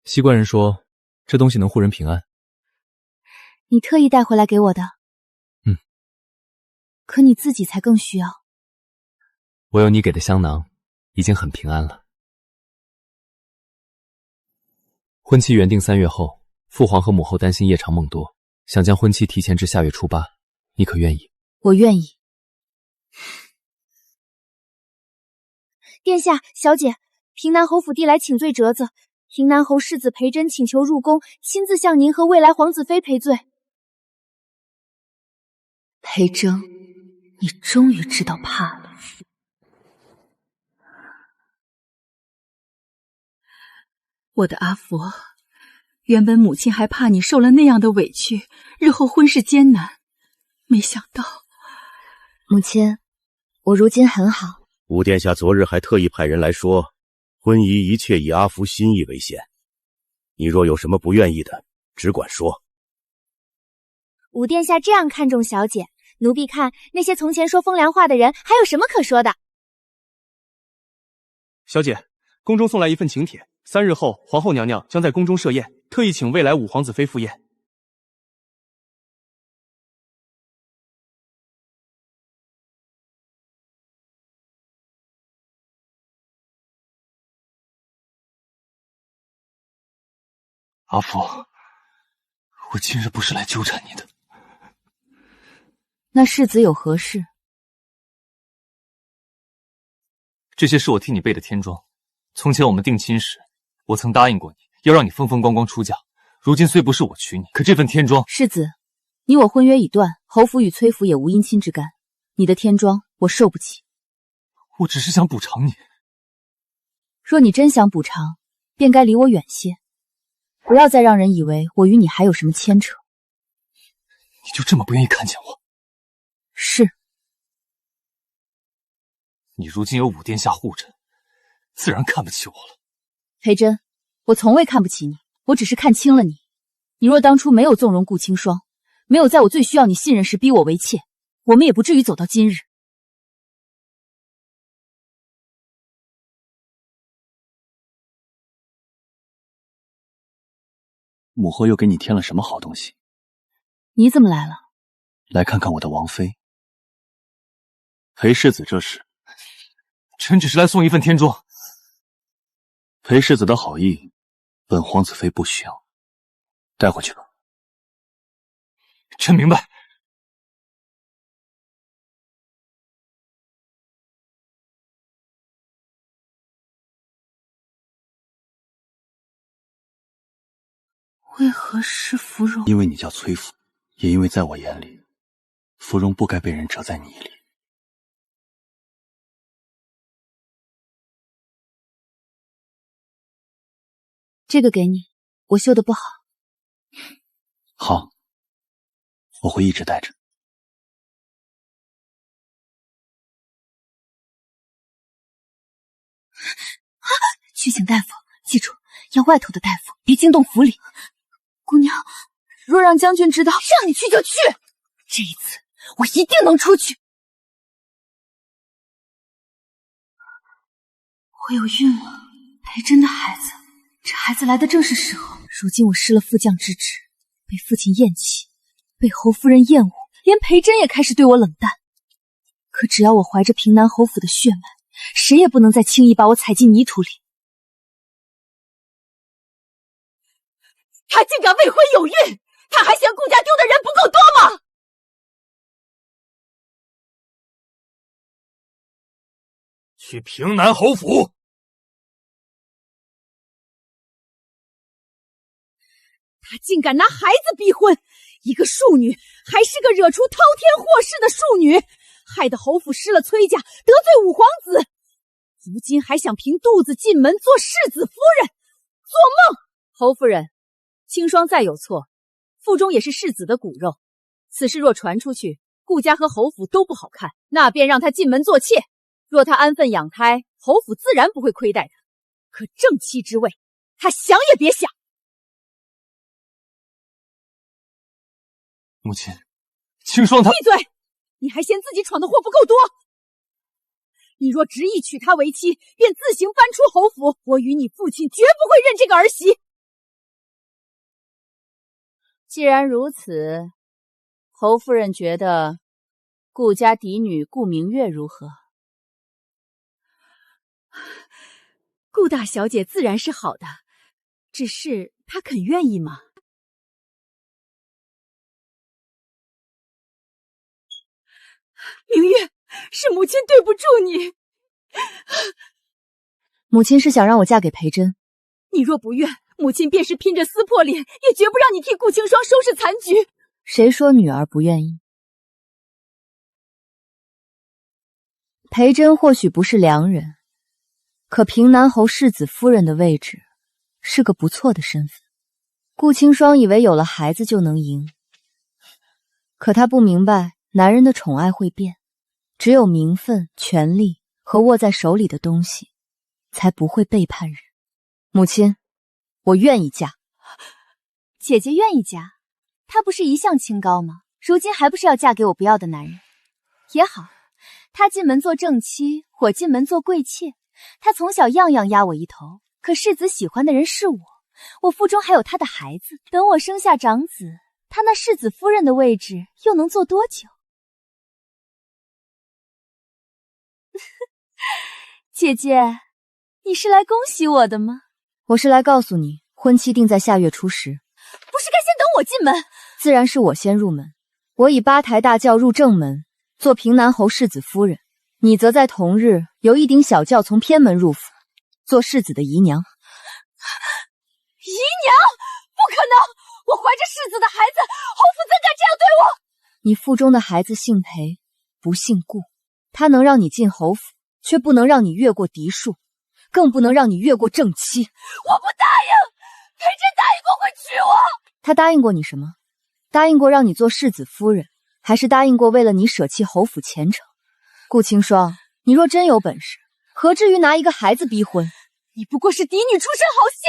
西关人说，这东西能护人平安。你特意带回来给我的。可你自己才更需要。我有你给的香囊，已经很平安了。婚期原定3月后，父皇和母后担心夜长梦多，想将婚期提前至下月初8，你可愿意？我愿意。殿下、小姐，平南侯府递来请罪折子，平南侯世子裴真请求入宫，亲自向您和未来皇子妃赔罪。裴征，你终于知道怕了。我的阿佛，原本母亲还怕你受了那样的委屈，日后婚事艰难，没想到……母亲，我如今很好。武殿下昨日还特意派人来说，婚仪一切以阿福心意为先。你若有什么不愿意的，只管说。武殿下这样看重小姐，奴婢看那些从前说风凉话的人还有什么可说的？小姐，宫中送来一份请帖，3日后皇后娘娘将在宫中设宴，特意请未来5皇子妃赴宴。阿福，我今日不是来纠缠你的。那世子有何事？这些是我替你备的天妆。从前我们定亲时，我曾答应过你，要让你风风光光出嫁。如今虽不是我娶你，可这份天妆……世子，你我婚约已断，侯府与崔府也无姻亲之干，你的天妆我受不起。我只是想补偿你。若你真想补偿，便该离我远些，不要再让人以为我与你还有什么牵扯。你就这么不愿意看见我？是。你如今有武殿下护着，自然看不起我了。裴真，我从未看不起你，我只是看清了你。你若当初没有纵容顾清霜，没有在我最需要你信任时逼我为妾，我们也不至于走到今日。母后又给你添了什么好东西？你怎么来了？来看看我的王妃。裴世子这是？臣只是来送一份天妆。裴世子的好意，本皇子妃不需要，带回去吧。臣明白。为何是芙蓉？因为你叫崔福，也因为在我眼里，芙蓉不该被人折在泥里。这个给你，我绣的不好。好，我会一直带着。去请大夫，记住，要外头的大夫，别惊动府里。姑娘，若让将军知道，让你去就去。这一次，我一定能出去。我有孕了，裴真的孩子。这孩子来的正是时候。如今我失了副将之职，被父亲厌弃，被侯夫人厌恶，连裴真也开始对我冷淡。可只要我怀着平南侯府的血脉，谁也不能再轻易把我踩进泥土里。他竟敢未婚有孕，他还嫌顾家丢的人不够多吗？去平南侯府。他竟敢拿孩子逼婚，一个庶女，还是个惹出滔天祸事的庶女，害得侯府失了崔家，得罪5皇子。如今还想凭肚子进门做世子夫人，做梦！侯夫人，青霜再有错，腹中也是世子的骨肉。此事若传出去，顾家和侯府都不好看，那便让他进门做妾。若他安分养胎，侯府自然不会亏待他。可正妻之位，他想也别想。母亲，青霜她闭嘴！你还嫌自己闯的祸不够多？你若执意娶她为妻，便自行搬出侯府，我与你父亲绝不会认这个儿媳。既然如此，侯夫人觉得顾家嫡女顾明月如何？顾大小姐自然是好的，只是她肯愿意吗？明月，是母亲对不住你。母亲是想让我嫁给裴真。你若不愿，母亲便是拼着撕破脸，也绝不让你替顾青霜收拾残局。谁说女儿不愿意？裴真或许不是良人，可平南侯世子夫人的位置是个不错的身份。顾青霜以为有了孩子就能赢，可他不明白男人的宠爱会变，只有名分、权力和握在手里的东西才不会背叛人。母亲，我愿意嫁。姐姐愿意嫁，她不是一向清高吗？如今还不是要嫁给我不要的男人？也好，她进门做正妻，我进门做贵妾。她从小样样压我一头，可世子喜欢的人是我，我腹中还有他的孩子。等我生下长子，她那世子夫人的位置又能坐多久？姐姐，你是来恭喜我的吗？我是来告诉你，婚期定在下月初10。不是该先等我进门？自然是我先入门。我以8抬大轿入正门，做平南侯世子夫人；你则在同日由一顶小轿从偏门入府，做世子的姨娘。姨娘？不可能！我怀着世子的孩子，侯府怎敢这样对我？你腹中的孩子姓裴，不姓顾，他能让你进侯府，却不能让你越过嫡庶，更不能让你越过正妻。我不答应！裴真答应过会娶我。他答应过你什么？答应过让你做世子夫人，还是答应过为了你舍弃侯府前程？顾青霜，你若真有本事，何至于拿一个孩子逼婚？你不过是嫡女出身好些，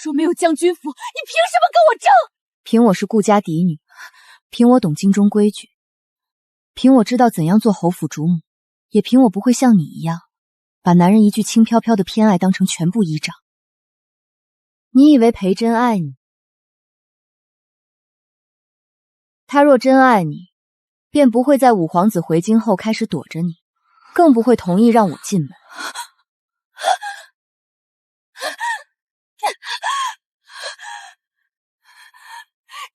若没有将军府，你凭什么跟我争？凭我是顾家嫡女，凭我懂京中规矩，凭我知道怎样做侯府主母，也凭我不会像你一样，把男人一句轻飘飘的偏爱当成全部依仗。你以为裴真爱你？他若真爱你，便不会在五皇子回京后开始躲着你，更不会同意让我进门。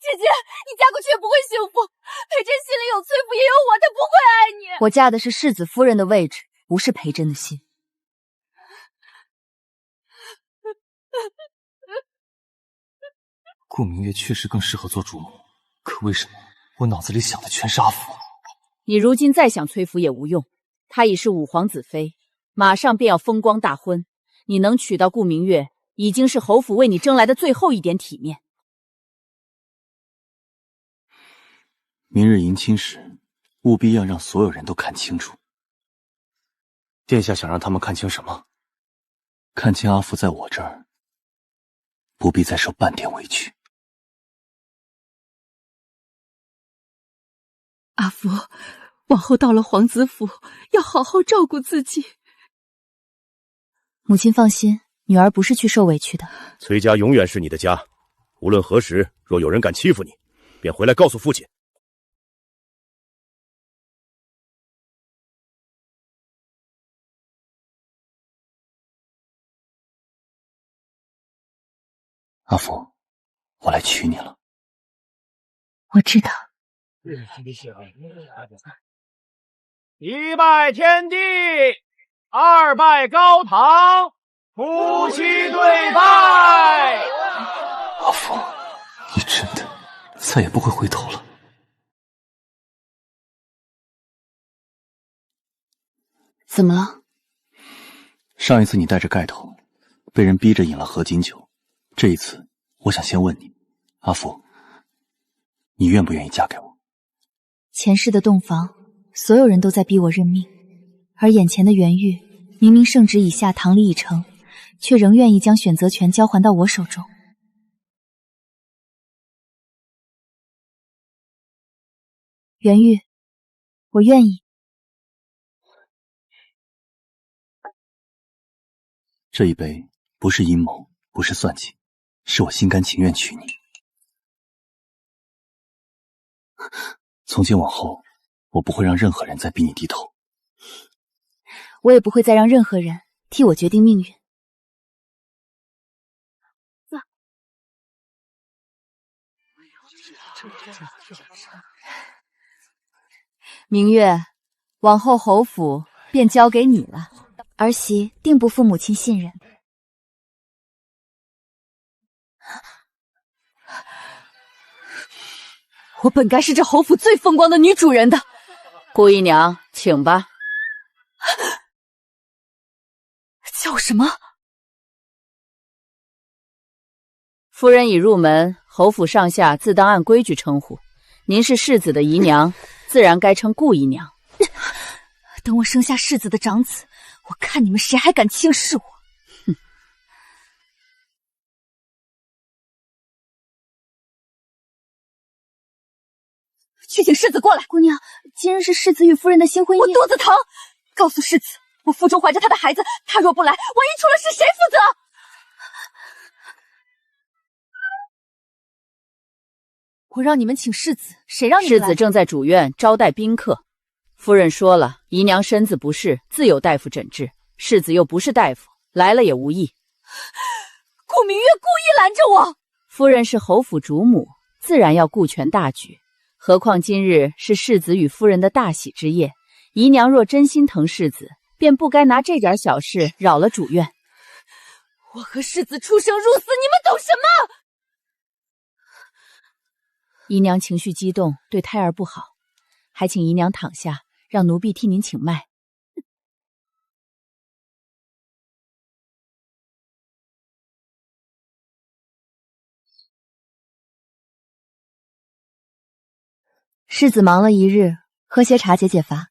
姐姐，你嫁过去也不会幸福。裴真心里有崔府，也有我，他不会爱你。我嫁的是世子夫人的位置，不是裴真的心。顾明月确实更适合做主母，可为什么我脑子里想的全是阿福？你如今再想崔福也无用，她已是五皇子妃，马上便要风光大婚。你能娶到顾明月，已经是侯府为你争来的最后一点体面。明日迎亲时，务必要让所有人都看清楚。殿下想让他们看清什么？看清阿福在我这儿，不必再受半点委屈。阿福，往后到了皇子府，要好好照顾自己。母亲放心，女儿不是去受委屈的。崔家永远是你的家，无论何时，若有人敢欺负你，便回来告诉父亲。阿福，我来娶你了。我知道。一拜天地，二拜高堂，夫妻对拜。阿福，你真的再也不会回头了。怎么了？上一次你带着盖头，被人逼着饮了合卺酒。这一次，我想先问你，阿福，你愿不愿意嫁给我？前世的洞房，所有人都在逼我认命，而眼前的袁玉，明明圣旨已下，堂礼已成，却仍愿意将选择权交还到我手中。袁玉，我愿意。这一杯不是阴谋，不是算计，是我心甘情愿娶你。从今往后，我不会让任何人再逼你低头。我也不会再让任何人替我决定命运。明月，往后侯府便交给你了。儿媳定不负母亲信任。我本该是这侯府最风光的女主人的。顾姨娘，请吧。叫什么？夫人已入门，侯府上下自当按规矩称呼。您是世子的姨娘，自然该称顾姨娘。等我生下世子的长子，我看你们谁还敢轻视我！哼！去请世子过来。姑娘，今日是世子与夫人的新婚宴，我肚子疼，告诉世子，我腹中怀着他的孩子，他若不来，万一出了事，谁负责？我让你们请世子，谁让你们来？世子正在主院招待宾客。夫人说了，姨娘身子不适，自有大夫诊治。世子又不是大夫，来了也无益。顾明月故意拦着我。夫人是侯府主母，自然要顾全大局。何况今日是世子与夫人的大喜之夜，姨娘若真心疼世子，便不该拿这点小事扰了主院。我和世子出生入死，你们懂什么？姨娘情绪激动，对胎儿不好，还请姨娘躺下，让奴婢替您请脉。世子忙了一日，喝些茶解解乏。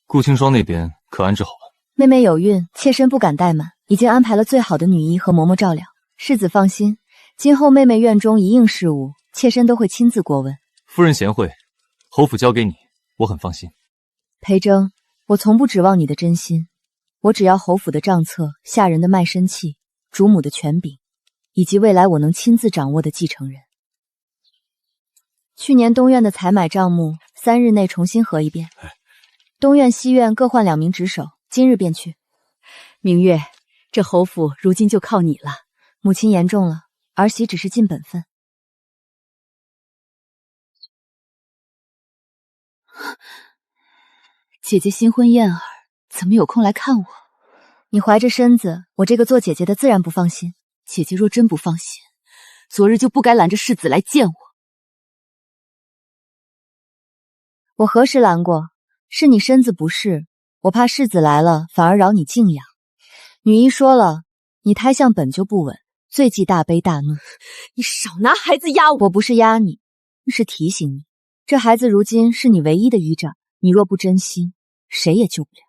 顾清霜那边可安置好了？妹妹有孕，妾身不敢怠慢，已经安排了最好的女医和嬷嬷照料。世子放心，今后妹妹院中一应事务，妾身都会亲自过问。夫人贤惠，侯府交给你，我很放心。裴征，我从不指望你的真心，我只要侯府的账册、下人的卖身契、主母的权柄，以及未来我能亲自掌握的继承人。去年东院的采买账目，3日内重新核一遍。东院、西院各换2名值守，今日便去。明月，这侯府如今就靠你了。母亲言重了，儿媳只是尽本分。姐姐新婚燕尔，怎么有空来看我？你怀着身子，我这个做姐姐的自然不放心。姐姐若真不放心，昨日就不该拦着世子来见我。我何时拦过？是你身子不适，我怕世子来了反而扰你静养。女医说了，你胎相本就不稳，最忌大悲大怒。你少拿孩子压我！我不是压你，是提醒你，这孩子如今是你唯一的依仗，你若不珍惜，谁也救不了。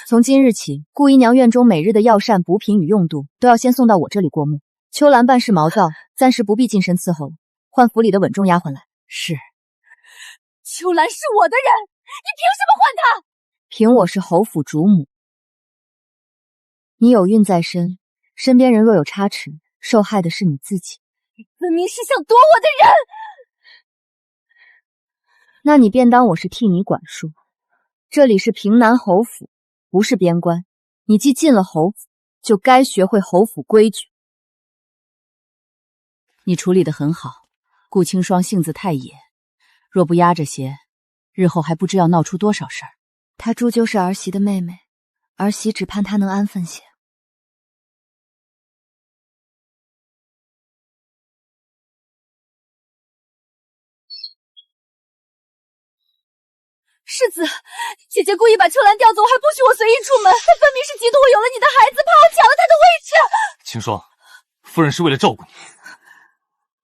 从今日起，顾姨娘院中每日的药膳、补品与用度都要先送到我这里过目。秋兰办事毛躁，暂时不必近身伺候了，换府里的稳重丫鬟来。是。秋兰是我的人，你凭什么换她？凭我是侯府主母。你有孕在身，身边人若有差池，受害的是你自己。你分明是想夺我的人。那你便当我是替你管束。这里是平南侯府，不是边关。你既进了侯府，就该学会侯府规矩。你处理得很好，顾清霜性子太野，若不压着些，日后还不知要闹出多少事儿。她终究是儿媳的妹妹，儿媳只盼她能安分些。世子，姐姐故意把秋兰调走，还不许我随意出门，她分明是嫉妒我有了你的孩子，怕我抢了她的位置。青霜，夫人是为了照顾你。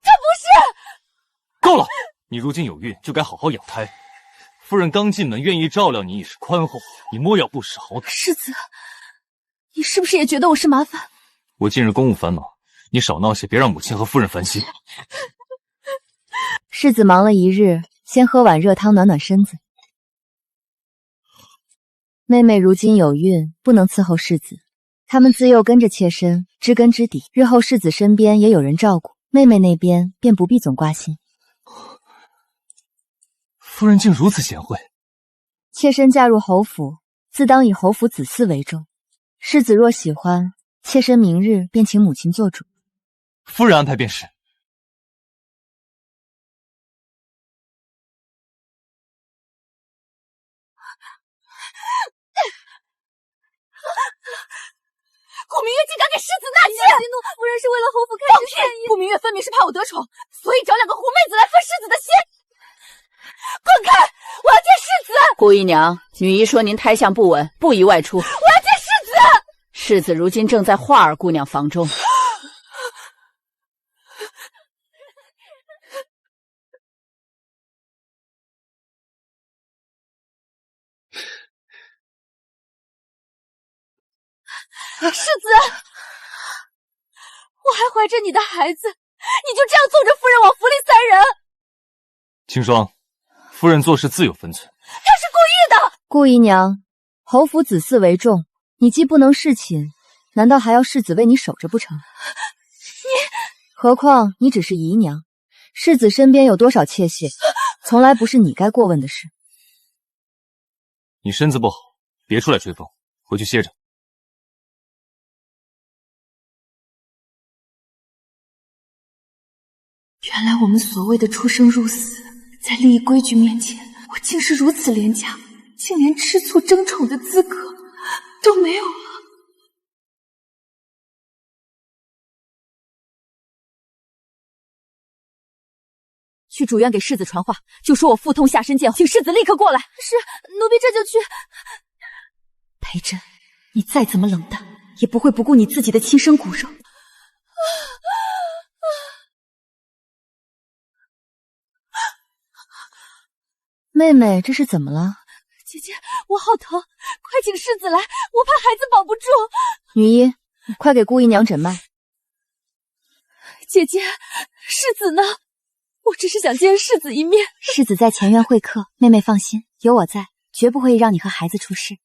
她不是。够了，你如今有孕，就该好好养胎。夫人刚进门，愿意照料你已是宽厚，你莫要不识好歹。世子，你是不是也觉得我是麻烦？我近日公务繁忙，你少闹些，别让母亲和夫人烦心。世子忙了一日，先喝碗热汤暖暖身子。妹妹如今有孕，不能伺候世子，他们自幼跟着妾身，知根知底，日后世子身边也有人照顾，妹妹那边便不必总挂心。夫人竟如此贤惠。妾身嫁入侯府，自当以侯府子嗣为重。世子若喜欢，妾身明日便请母亲做主。夫人安排便是。顾明月竟敢给世子纳妾！息怒，夫人是为了侯府开枝散叶。顾明月分明是怕我得宠，所以找两个狐妹子来分世子的心。滚开！我要见世子！顾姨娘，女医说您胎象不稳，不宜外出。我要见世子！世子如今正在华儿姑娘房中。世子，我还怀着你的孩子，你就这样纵着夫人往府里塞人？青霜，夫人做事自有分寸。他是故意的。顾姨娘，侯府子嗣为重，你既不能侍寝，难道还要世子为你守着不成？何况你只是姨娘，世子身边有多少妾室，从来不是你该过问的事。你身子不好，别出来吹风，回去歇着。原来我们所谓的出生入死，在利益规矩面前，我竟是如此廉价，竟连吃醋争宠的资格都没有了。去主院给世子传话，就说我腹痛下身见，请世子立刻过来。是，奴婢这就去。裴真，你再怎么冷淡，也不会不顾你自己的亲生骨肉。妹妹，这是怎么了？姐姐，我好疼，快请世子来，我怕孩子保不住。女医，快给顾姨娘诊脉。姐姐，世子呢？我只是想见世子一面。世子在前院会客，妹妹放心，有我在，绝不会让你和孩子出事。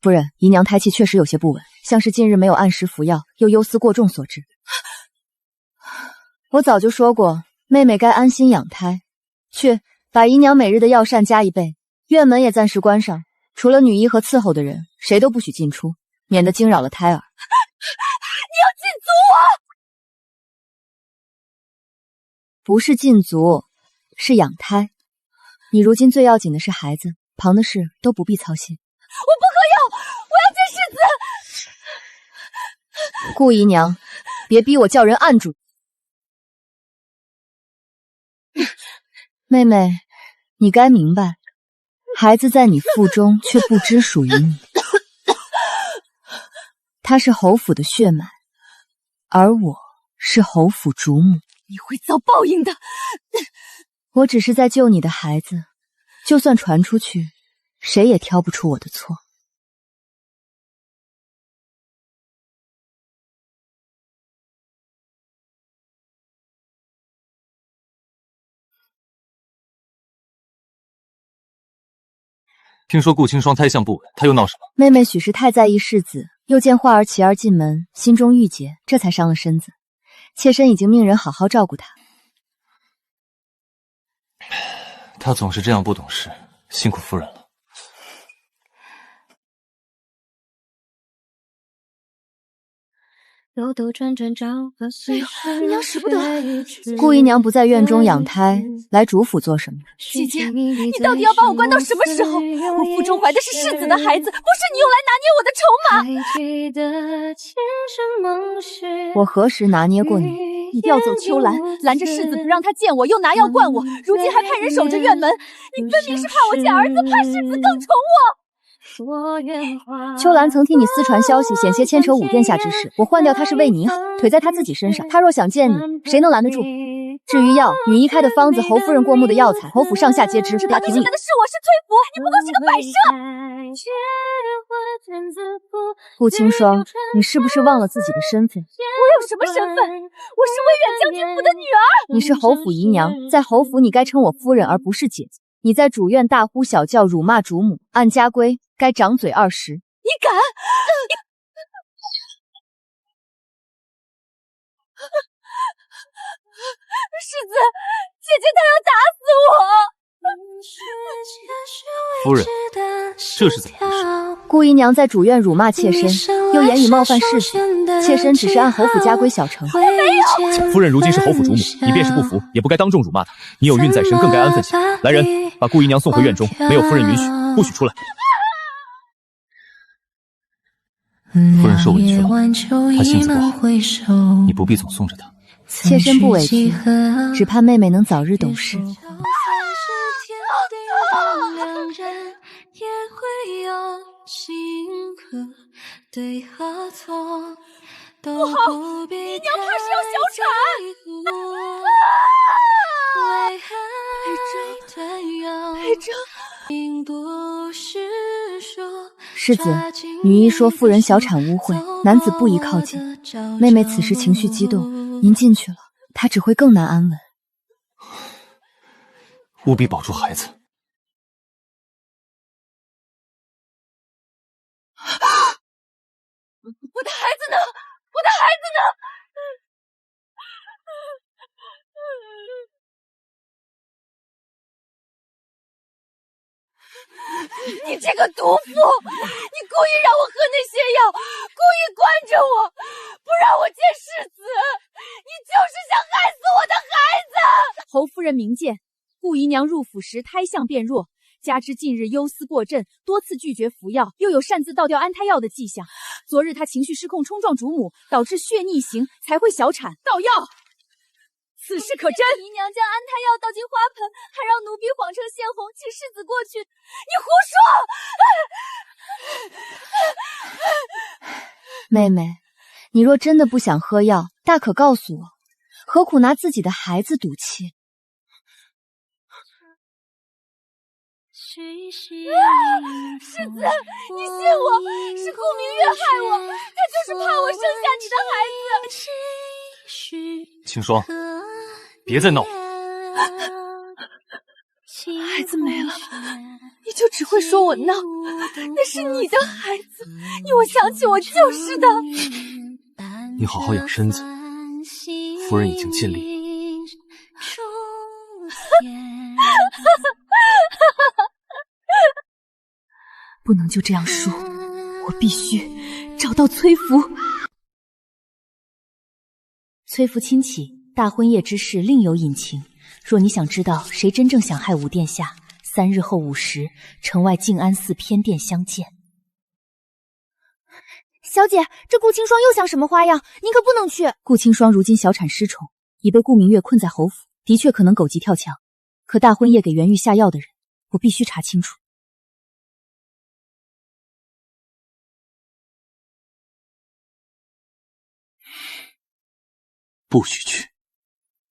夫人，姨娘胎气确实有些不稳，像是近日没有按时服药，又忧思过重所致。我早就说过，妹妹该安心养胎。去，把姨娘每日的药膳加一倍，院门也暂时关上，除了女医和伺候的人，谁都不许进出，免得惊扰了胎儿。你要禁足我！不是禁足，是养胎。你如今最要紧的是孩子，旁的事都不必操心。我不喝药，我要见世子。顾姨娘，别逼我叫人按住。妹妹，你该明白，孩子在你腹中却不知属于你。他是侯府的血脉，而我是侯府主母。你会遭报应的。我只是在救你的孩子，就算传出去，谁也挑不出我的错。听说顾青霜胎象不稳，她又闹什么？妹妹许是太在意世子，又见画儿琪儿进门，心中郁结，这才伤了身子。妾身已经命人好好照顾她。她总是这样不懂事，辛苦夫人了。兜兜转转找个随时。姨娘使不得。顾姨娘不在院中养胎，来主府做什么？姐姐，你到底要把我关到什么时候？我腹中怀的是世子的孩子，不是你用来拿捏我的筹码。我何时拿捏过你？你调走秋兰，拦着世子不让他见我，又拿药灌我，如今还派人守着院门，你分明是怕我见儿子，怕世子更宠我。秋兰曾替你私传消息，险些牵扯武殿下之事，我换掉她是为你好，腿在她自己身上，她若想见你，谁能拦得住？至于药，女医开的方子，侯夫人过目的药材，侯府上下皆知。他听你的是我是崔福，你不过是个摆设。顾清霜，你是不是忘了自己的身份？我有什么身份？我是威远将军府的女儿。你是侯府姨娘，在侯府你该称我夫人，而不是姐姐。你在主院大呼小叫，辱骂主母，按家规该掌嘴20。你敢？世子，姐姐她要打死我！夫人，这是怎么回事？顾姨娘在主院辱骂妾身，又言语冒犯世子，妾身只是按侯府家规小惩。夫人如今是侯府主母，你便是不服，也不该当众辱骂她。你有孕在身，更该安分些。来人，把顾姨娘送回院中，没有夫人允许，不许出来。夫人受委屈了，她性子不好，你不必总送着她。妾身不委屈，只盼妹妹能早日懂事。不好，姨娘怕是要小产。裴征，世子，女医说夫人小产污秽，男子不宜靠近。妹妹此时情绪激动，您进去了，她只会更难安稳。务必保住孩子。我的孩子呢？我的孩子呢？你这个毒妇！你故意让我喝那些药，故意关着我，不让我见世子，你就是想害死我的孩子！侯夫人明鉴，顾姨娘入府时胎相变弱，加之近日忧思过阵，多次拒绝服药，又有擅自倒掉安胎药的迹象。昨日她情绪失控，冲撞主母，导致血逆行，才会小产。倒药，此事可真？姨娘将安胎药倒进花盆，还让奴婢谎称鲜红，请世子过去。你胡说！妹妹，你若真的不想喝药，大可告诉我，何苦拿自己的孩子赌气？世子，你信我，是顾明月害我，他就是怕我生下你的孩子。清霜，别再闹了。孩子没了，你就只会说我闹，那是你的孩子，你我想起我就是的。你好好养身子，夫人已经尽力。不能就这样输，我必须找到崔福。崔福亲启，大婚夜之事另有隐情。若你想知道谁真正想害武殿下，3日后5时，城外静安寺偏殿相见。小姐，这顾清霜又想什么花样？您可不能去。顾清霜如今小产失宠，已被顾明月困在侯府，的确可能狗急跳墙。可大婚夜给袁玉下药的人，我必须查清楚。不许去！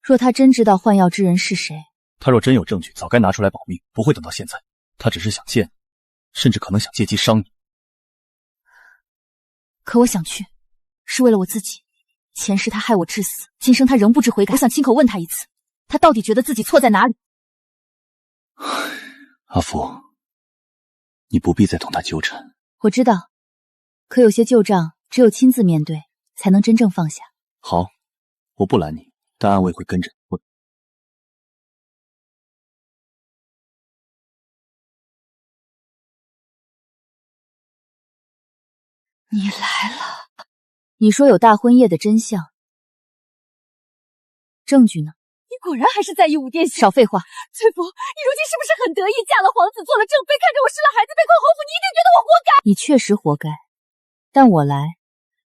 若他真知道换药之人是谁，他若真有证据，早该拿出来保命，不会等到现在。他只是想见你，甚至可能想借机伤你。可我想去，是为了我自己。前世他害我致死，今生他仍不知悔改。我想亲口问他一次，他到底觉得自己错在哪里？阿福，你不必再同他纠缠。我知道，可有些旧账，只有亲自面对，才能真正放下。好，我不拦你，但暗卫会跟着你。你来了。你说有大婚夜的真相，证据呢？你果然还是在意武殿下。少废话。崔福，你如今是不是很得意？嫁了皇子，做了正妃，看着我生了孩子，被困侯府，你一定觉得我活该。你确实活该，但我来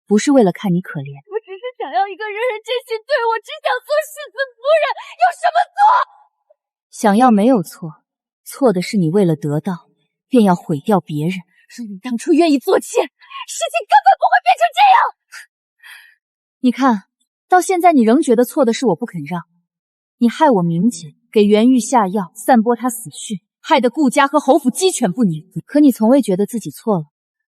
不是为了看你可怜，我只是想想要一个人人真心对我，只想做世子夫人，有什么错？想要没有错，错的是你为了得到，便要毁掉别人。如你当初愿意做妾，事情根本不会变成这样。你看到现在，你仍觉得错的是我不肯让。你害我明姐给袁玉下药，散播她死讯，害得顾家和侯府鸡犬不宁。可你从未觉得自己错了，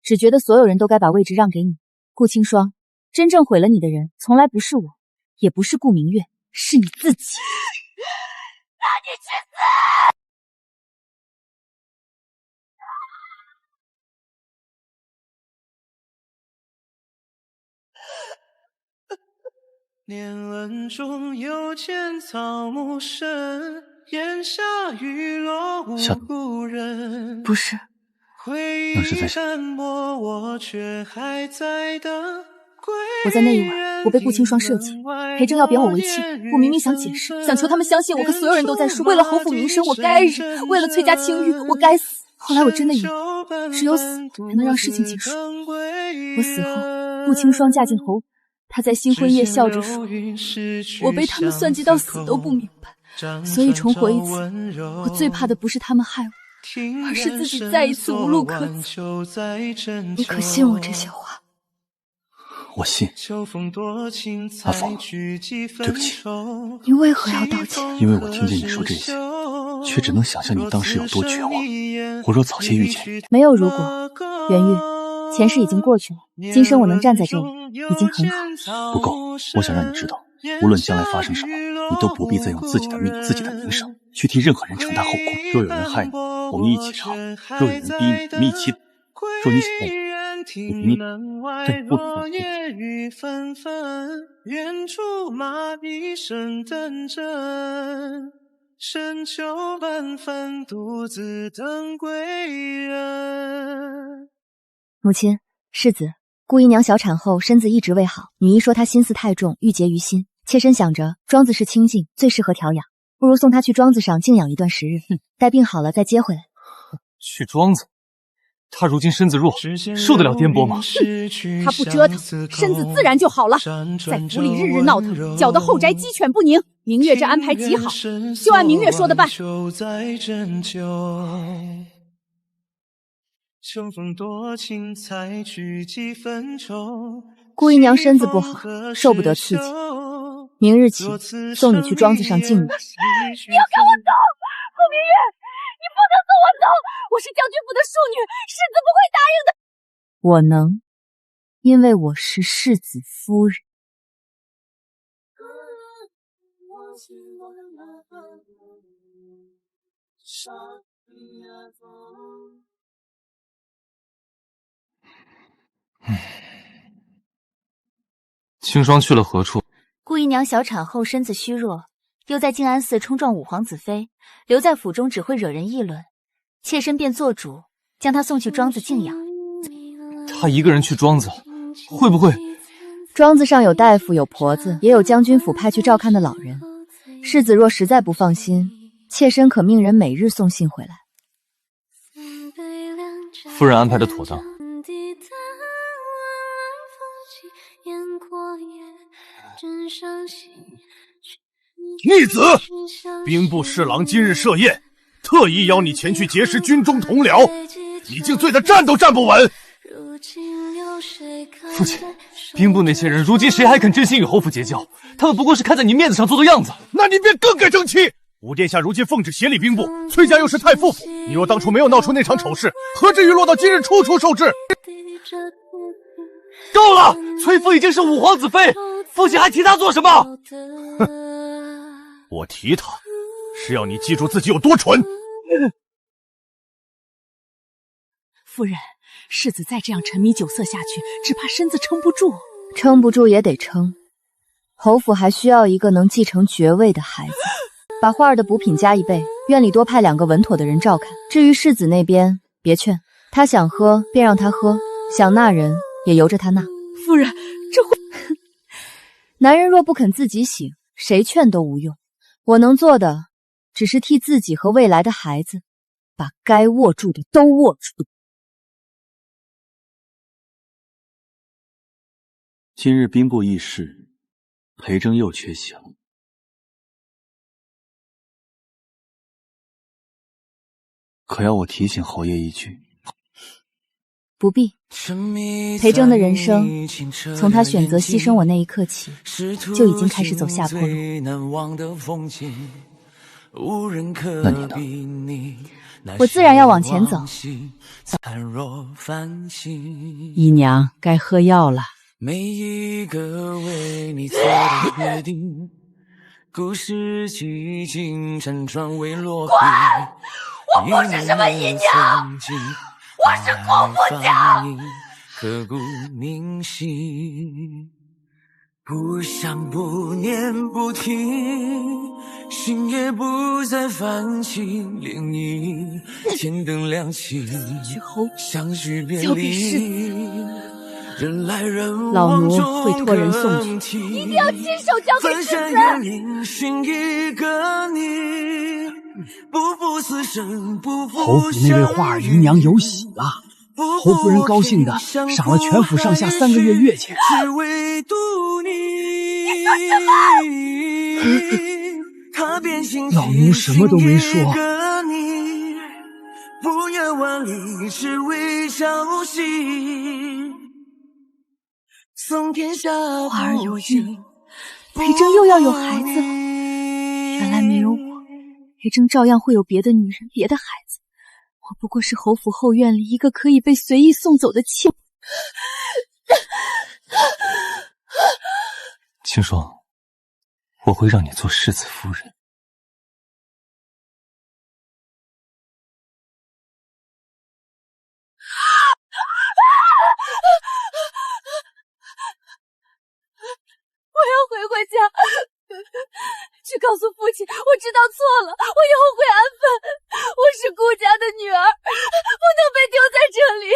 只觉得所有人都该把位置让给你。顾清霜，真正毁了你的人，从来不是我，也不是顾明月，是你自己。那你去死！年轮中有见草木深，檐下雨落无故人。不是，那是在想。我在那一晚，我被顾清霜设计，裴正要贬我为妾，我明明想解释，想求他们相信我，可所有人都在说，为了侯府名声，我该忍；为了崔家清誉，我该死。后来我真的以为，只有死才能让事情结束。我死后，顾清霜嫁进侯府。他在新婚夜笑着说，我被他们算计到死都不明白，所以重活一次，我最怕的不是他们害我，而是自己再一次无路可走。你可信我这些话？我信。阿福，对不起。你为何要道歉？因为我听见你说这些，却只能想象你当时有多绝望。我若早些遇见你，没有如果。袁玉，前世已经过去了，今生我能站在这里，已经很好。不够，我想让你知道，无论将来发生什么，你都不必再用自己的命、自己的名声去替任何人承担后果。若有人害你，我们一起偿；若有人逼你，我们一起等。若你想背我比你但你不能放弃。远处马蹄声阵阵，深秋半分独自等归人。母亲，世子，顾姨娘小产后身子一直未好，女医说她心思太重，郁结于心。妾身想着庄子是清静，最适合调养，不如送她去庄子上静养一段时日，待病好了再接回来。去庄子？她如今身子弱，受得了颠簸吗？她不折腾，身子自然就好了。在府里日日闹腾，搅得后宅鸡犬不宁。明月这安排极好，就按明月说的办。秋风多情，采取几分愁。顾姨娘身子不好，受不得刺激。明日起送你去庄子上静养。你要赶我走，顾明月，你不能送我走！我是将军府的庶女，世子不会答应的。我能，因为我是世子夫人。清霜去了何处？顾姨娘小产后身子虚弱，又在静安寺冲撞五皇子妃，留在府中只会惹人议论。妾身便做主，将她送去庄子静养。她一个人去庄子，会不会？庄子上有大夫，有婆子，也有将军府派去照看的老人。世子若实在不放心，妾身可命人每日送信回来。夫人安排的妥当。逆子！兵部侍郎今日设宴，特意邀你前去结识军中同僚，你竟醉得站都站不稳。父亲，兵部那些人如今谁还肯真心与侯府结交？他们不过是看在你面子上做做样子。那你便更该争气。武殿下如今奉旨协理兵部，崔家又是太傅府，你若当初没有闹出那场丑事，何至于落到今日处处受制？够了！崔夫已经是五皇子妃，父亲还提他做什么？哼，我提他是要你记住自己有多蠢。夫人，世子再这样沉迷酒色下去，只怕身子撑不住。撑不住也得撑。侯府还需要一个能继承爵位的孩子。把花儿的补品加一倍，院里多派2个稳妥的人照看。至于世子那边，别劝，他想喝便让他喝，想纳人也由着他纳。夫人，这会……男人若不肯自己醒，谁劝都无用。我能做的，只是替自己和未来的孩子，把该握住的都握住。今日兵部议事，裴征又缺席了。可要我提醒侯爷一句？不必。裴征的人生，从他选择牺牲我那一刻起，就已经开始走下坡路。那你呢？我自然要往前走。姨娘该喝药了。每一个为你做的决定，故事几经辗转未落笔。我不是什么姨娘，我是国夫家。刻骨铭心，不想不念不听，心也不再泛起涟漪。天灯亮起，相许别离，人来人往中会托人送去，一定要亲手交给世子。寻一个你，不负此生，不负侯府那位花儿姨娘有喜了。侯夫人高兴的赏了全府上下3个月月钱。只唯独你，老奴什么都没说。不远万里，只为朝夕。送天下花儿有孕，裴征又要有孩子了。原来没有我，裴征照样会有别的女人，别的孩子。我不过是侯府后院里一个可以被随意送走的妾。青霜，我会让你做世子夫人。我要回家，去告诉父亲，我知道错了，我以后会安分。我是顾家的女儿，不能被丢在这里。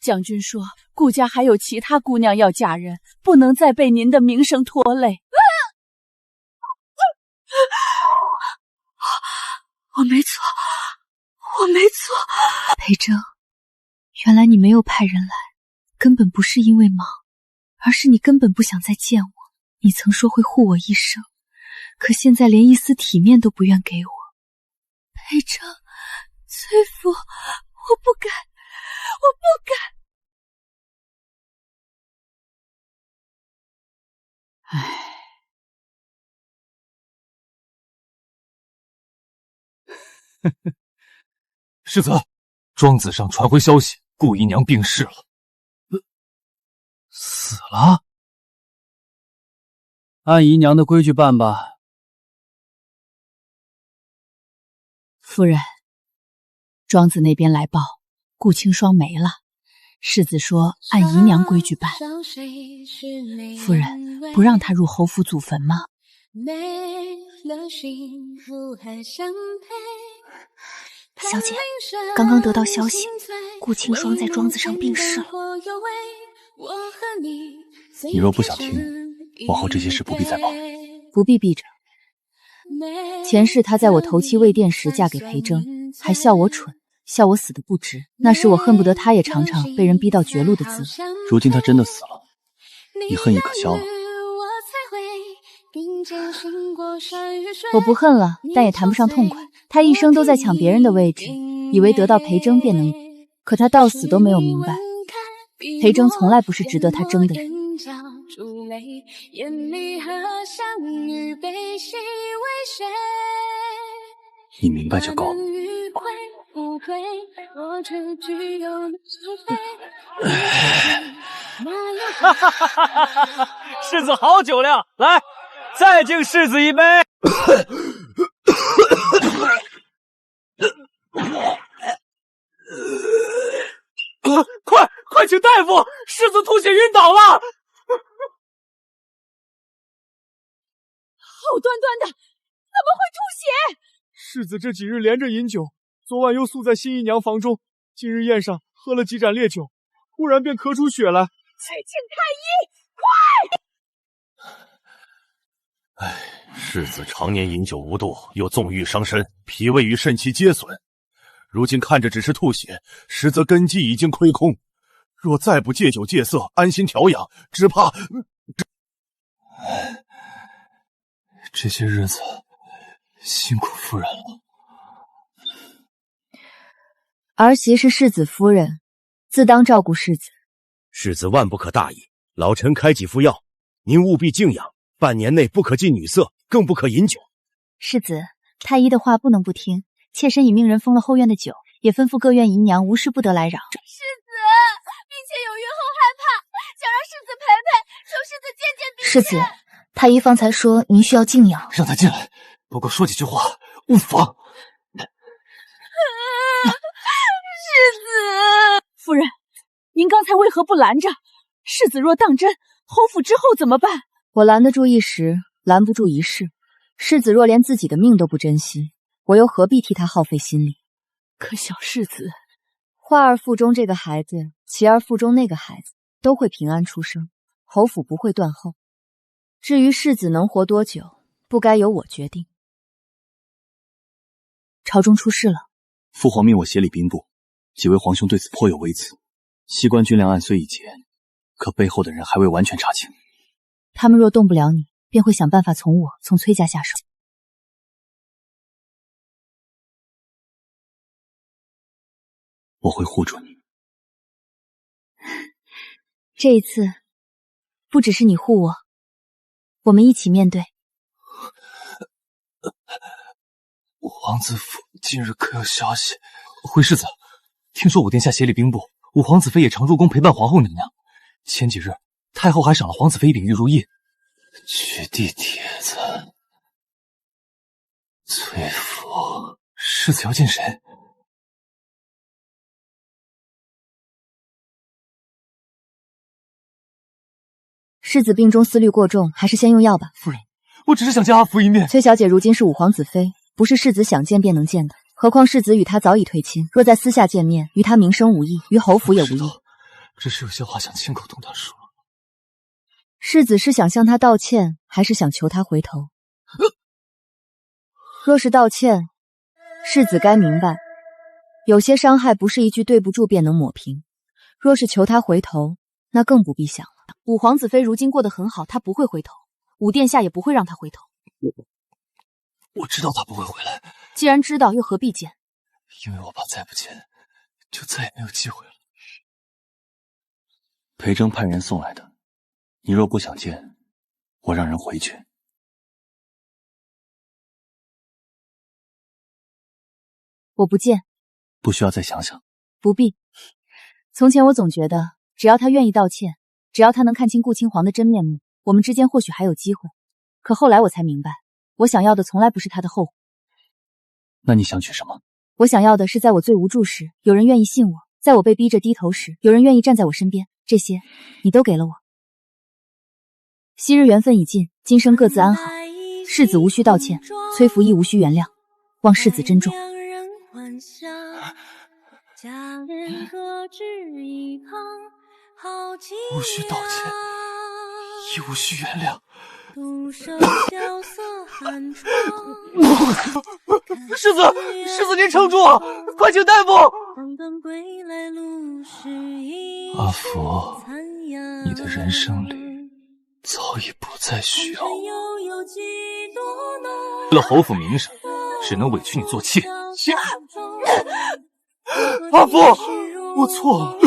将军说，顾家还有其他姑娘要嫁人，不能再被您的名声拖累。我没错，我没错。裴征，原来你没有派人来，根本不是因为忙，而是你根本不想再见我。你曾说会护我一生，可现在连一丝体面都不愿给我。裴征，崔府，我不敢，我不敢。世子，庄子上传回消息，顾姨娘病逝了。死了？按姨娘的规矩办吧。夫人，庄子那边来报，顾清霜没了。世子说按姨娘规矩办。夫人，不让她入侯府祖坟吗？小姐，刚刚得到消息，顾清霜在庄子上病逝了。你若不想听，往后这些事不必再报。不必避着。前世她在我头七未殿时嫁给裴征，还笑我蠢，笑我死得不值。那时我恨不得她也尝尝被人逼到绝路的滋味。如今她真的死了，你恨也可消了。我不恨了，但也谈不上痛快。她一生都在抢别人的位置，以为得到裴征便能，可她到死都没有明白，裴征从来不是值得她争的人。你明白就够了。世子好酒量，来，再敬世子一杯。快请大夫！世子吐血晕倒了。好端端的，怎么会吐血？世子这几日连着饮酒，昨晚又宿在新姨娘房中，今日宴上喝了几盏烈酒，忽然便咳出血来。去请太医，快！世子常年饮酒无度，又纵欲伤身，脾胃与肾气皆损。如今看着只是吐血，实则根基已经亏空。若再不戒酒戒色，安心调养，只怕……这些日子辛苦夫人了。儿媳是世子夫人，自当照顾世子。世子万不可大意，老臣开几副药，您务必静养，半年内不可近女色，更不可饮酒。世子，太医的话不能不听，妾身已命人封了后院的酒，也吩咐各院姨娘无事不得来扰。世子，婢妾有孕后害怕，想让世子陪陪，求世子见见婢妾。世子，太医方才说您需要静养，让他进来，不过说几句话无妨。世子，夫人，您刚才为何不拦着？世子若当真，侯府之后怎么办？我拦得住一时，拦不住一世。世子若连自己的命都不珍惜，我又何必替他耗费心力？可小世子，花儿腹中这个孩子，琪儿腹中那个孩子，都会平安出生，侯府不会断后。至于世子能活多久，不该由我决定。朝中出事了，父皇命我协理兵部，几位皇兄对此颇有微词。西关军粮案虽已结，可背后的人还未完全查清。他们若动不了你，便会想办法从崔家下手。我会护住你。这一次，不只是你护我，我们一起面对。王子府近日可有消息？回世子，听说武殿下协理兵部，武皇子妃也常入宫陪伴皇后娘娘。前几日，太后还赏了皇子妃一柄玉如意。取缔帖子，崔府，世子要见谁？世子病中思虑过重，还是先用药吧。夫人，我只是想见阿福一面。崔小姐如今是武皇子妃，不是世子想见便能见的。何况世子与她早已退亲，若在私下见面，于他名声无益，于侯府也无益。只是有些话想亲口同他说。世子是想向他道歉，还是想求他回头？若是道歉，世子该明白，有些伤害不是一句对不住便能抹平。若是求他回头，那更不必想了。武皇子妃如今过得很好，她不会回头，武殿下也不会让她回头。我知道他不会回来。既然知道，又何必见？因为我怕再不见，就再也没有机会了。裴征派人送来的，你若不想见，我让人回去。我不见。不需要再想想。不必。从前我总觉得，只要他愿意道歉，只要他能看清顾清皇的真面目，我们之间或许还有机会。可后来我才明白，我想要的从来不是他的后悔。那你想取什么？我想要的是，在我最无助时，有人愿意信我；在我被逼着低头时，有人愿意站在我身边。这些，你都给了我。昔日缘分已尽，今生各自安好。世子无需道歉，崔福亦无需原谅，望世子珍重。无需道歉，亦无需原谅。世子您撑住啊！快请大夫！阿福，你的人生里早已不再需要我。为了侯府名声，只能委屈你做妾。阿福，我错了。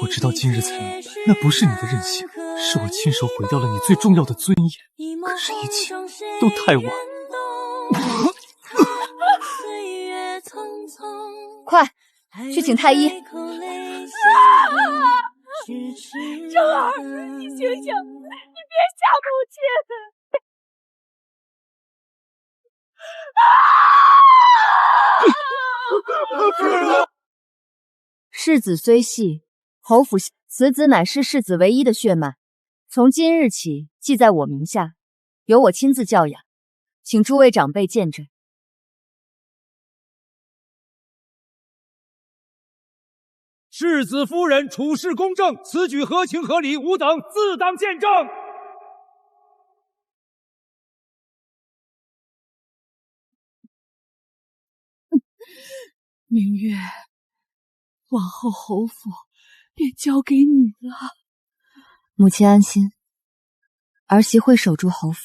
我直到今日才明白，那不是你的任性，是我亲手毁掉了你最重要的尊严。可是，一切都太晚。快去请太医！正儿，你醒醒，你别吓母亲！世子虽系侯府，此子乃是世子唯一的血脉，从今日起记在我名下，由我亲自教养，请诸位长辈见证。世子夫人处事公正，此举合情合理，吾等自当见证。明月，往后侯府便交给你了。母亲安心。儿媳会守住侯府。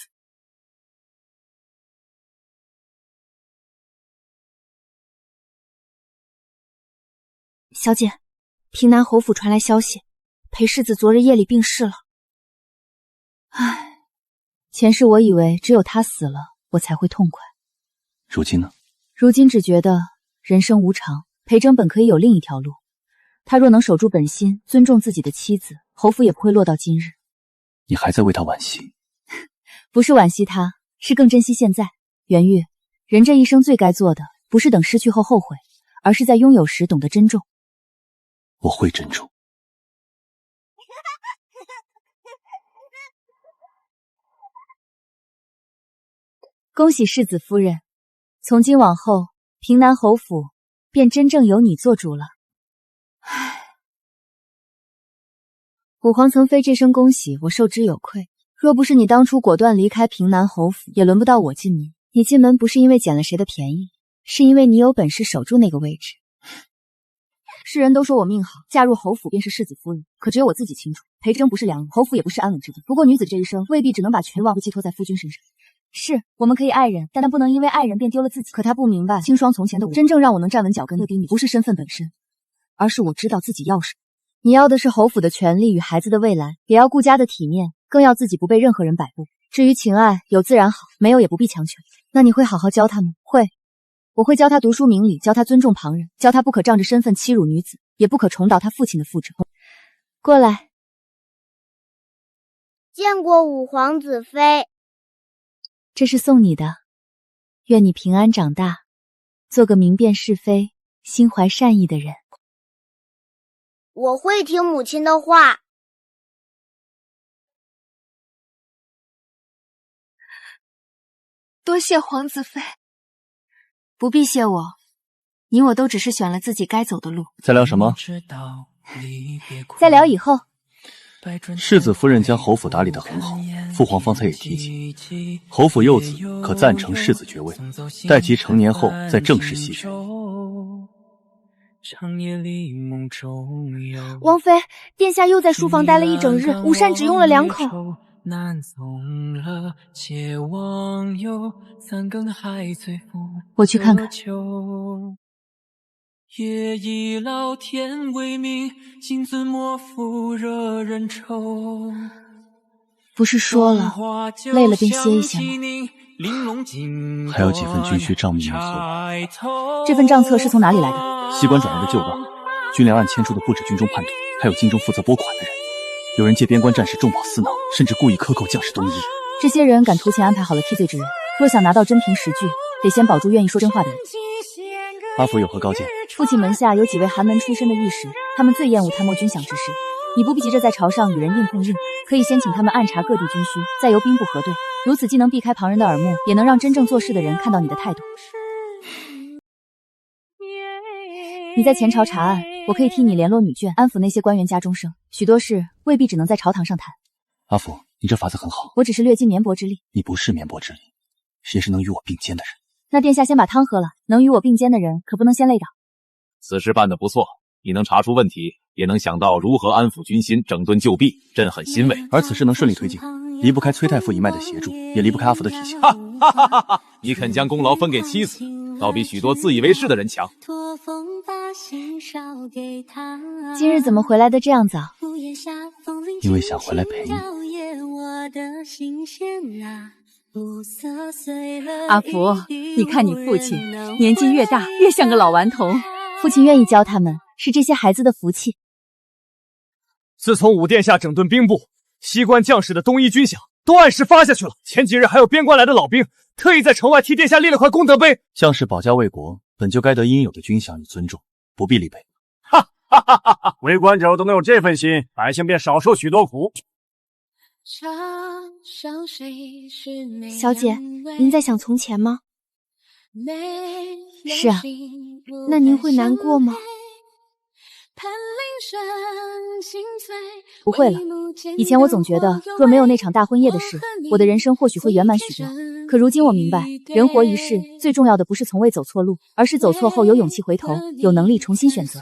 小姐，平南侯府传来消息，裴世子昨日夜里病逝了。唉，前世我以为只有他死了，我才会痛快。如今呢？如今只觉得人生无常，裴征本可以有另一条路。他若能守住本心，尊重自己的妻子，侯府也不会落到今日。你还在为他惋惜？不是惋惜他，是更珍惜现在。元玉，人这一生最该做的，不是等失去后后悔，而是在拥有时懂得珍重。我会珍重。恭喜世子夫人，从今往后，平南侯府便真正由你做主了。唉，武皇曾妃这声恭喜，我受之有愧。若不是你当初果断离开平南侯府，也轮不到我进门。你进门不是因为捡了谁的便宜，是因为你有本事守住那个位置。世人都说我命好，嫁入侯府便是世子夫人，可只有我自己清楚，裴征不是良人，侯府也不是安稳之地。不过女子这一生未必只能把全望寄托在夫君身上。是，我们可以爱人，但不能因为爱人便丢了自己。可他不明白，清霜从前的我，真正让我能站稳脚跟的低你，不是身份本身，而是我知道自己要什么。你要的是侯府的权利与孩子的未来，也要顾家的体面，更要自己不被任何人摆布。至于情爱，有自然好，没有也不必强求。那你会好好教他吗？会。我会教他读书明理，教他尊重旁人，教他不可仗着身份欺辱女子，也不可重蹈他父亲的覆辙。过来。见过五皇子妃。这是送你的，愿你平安长大，做个明辨是非、心怀善意的人。我会听母亲的话。多谢皇子妃。不必谢我，你我都只是选了自己该走的路。在聊什么？再聊以后。世子夫人将侯府打理得很好，父皇方才也提及，侯府幼子可暂承世子爵位，待其成年后再正式袭爵。王妃，殿下又在书房待了一整日，午膳只用了2口。我去看看。也以老天为命，谨遵莫负惹人愁。不是说了，累了便歇一下吗？还有几份军需账目没做。这份账册是从哪里来的？西关转来的旧账，军粮案牵出的不止军中叛徒，还有京中负责拨款的人。有人借边关战士重宝私囊，甚至故意克扣将士冬衣。这些人敢图前安排好了替罪之人，若想拿到真凭实据，得先保住愿意说真话的人。阿福有何高见？父亲门下有几位寒门出身的义士，他们最厌恶贪墨军饷之事。你不必急着在朝上与人硬碰硬，可以先请他们暗查各地军需，再由兵部核对。如此既能避开旁人的耳目，也能让真正做事的人看到你的态度。你在前朝查案，我可以替你联络女眷，安抚那些官员家中生。许多事未必只能在朝堂上谈。阿福，你这法子很好。我只是略尽绵薄之力。你不是绵薄之力，谁是能与我并肩的人？那殿下先把汤喝了，能与我并肩的人可不能先累倒。此事办得不错，你能查出问题，也能想到如何安抚军心，整顿旧弊，朕很欣慰。而此事能顺利推进，离不开崔太傅一脉的协助，也离不开阿福的体系。哈哈哈哈哈！你肯将功劳分给妻子，倒比许多自以为是的人强。今日怎么回来的这样早？因为想回来陪你。阿福，你看你父亲年纪越大，越像个老顽童。父亲愿意教他们，是这些孩子的福气。自从武殿下整顿兵部，西关将士的冬衣军饷都按时发下去了。前几日还有边关来的老兵，特意在城外替殿下立了块功德碑。将士保家卫国，本就该得应有的军饷与尊重，不必立碑。哈哈哈哈哈！为官者都能有这份心，百姓便少受许多苦。小姐，您在想从前吗？是啊。那您会难过吗？不会了。以前我总觉得，若没有那场大婚夜的事，我的人生或许会圆满许多。可如今我明白，人活一世，最重要的不是从未走错路，而是走错后有勇气回头，有能力重新选择。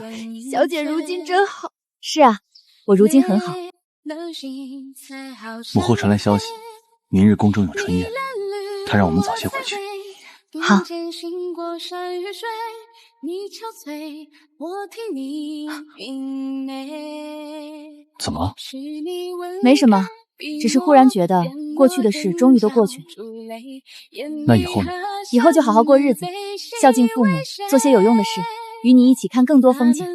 小姐如今真好。是啊，我如今很好。母后传来消息，明日宫中有春宴，他让我们早些回去。好。怎么了？没什么，只是忽然觉得过去的事终于都过去了。那以后呢？以后就好好过日子，孝敬父母，做些有用的事，与你一起看更多风景。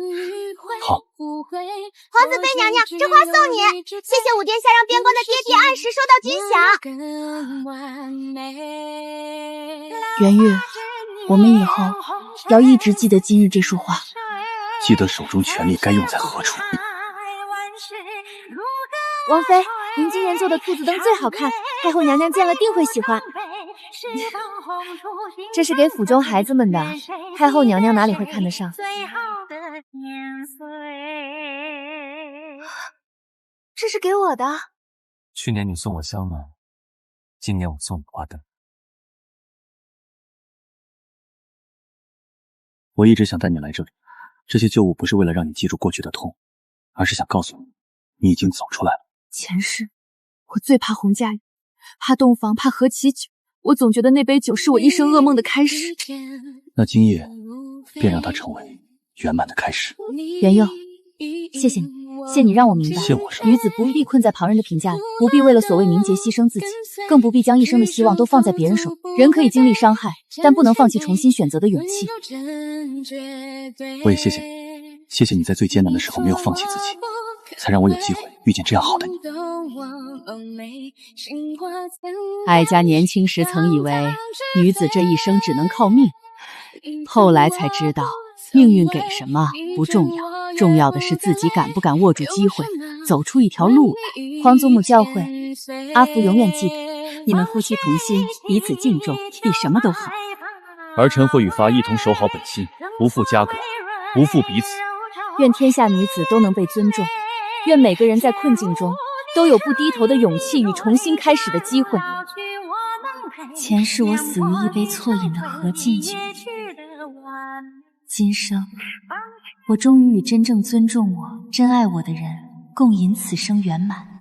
好。皇子妃娘娘，这花送你，谢谢武殿下让边关的爹爹按时收到军饷。圆月，我们以后要一直记得今日这束花，记得手中权力该用在何处。王妃，您今年做的兔子灯最好看，太后娘娘见了定会喜欢。这是给府中孩子们的，太后娘娘哪里会看得上？这是给我的。去年你送我香囊，今年我送你花灯。我一直想带你来这里，这些旧物不是为了让你记住过去的痛，而是想告诉你，你已经走出来了。前世，我最怕洪家雨，怕洞房，怕何其酒。我总觉得那杯酒是我一生噩梦的开始。那今夜便让它成为圆满的开始。元佑，谢谢你，谢你让我明白，谢我什么？女子不必困在旁人的评价里，不必为了所谓名节牺牲自己，更不必将一生的希望都放在别人手。人可以经历伤害，但不能放弃重新选择的勇气。我也谢谢你，谢谢你在最艰难的时候没有放弃自己，才让我有机会遇见这样好的你。哀家年轻时曾以为女子这一生只能靠命，后来才知道命运给什么不重要，重要的是自己敢不敢握住机会，走出一条路来。皇祖母教诲，阿福永远记得。你们夫妻同心，彼此敬重，比什么都好。儿臣会与发一同守好本心，不负家格，不负彼此。愿天下女子都能被尊重，愿每个人在困境中都有不低头的勇气与重新开始的机会。前世我死于一杯错饮的何进酒，今生我终于与真正尊重我、珍爱我的人共饮此生圆满。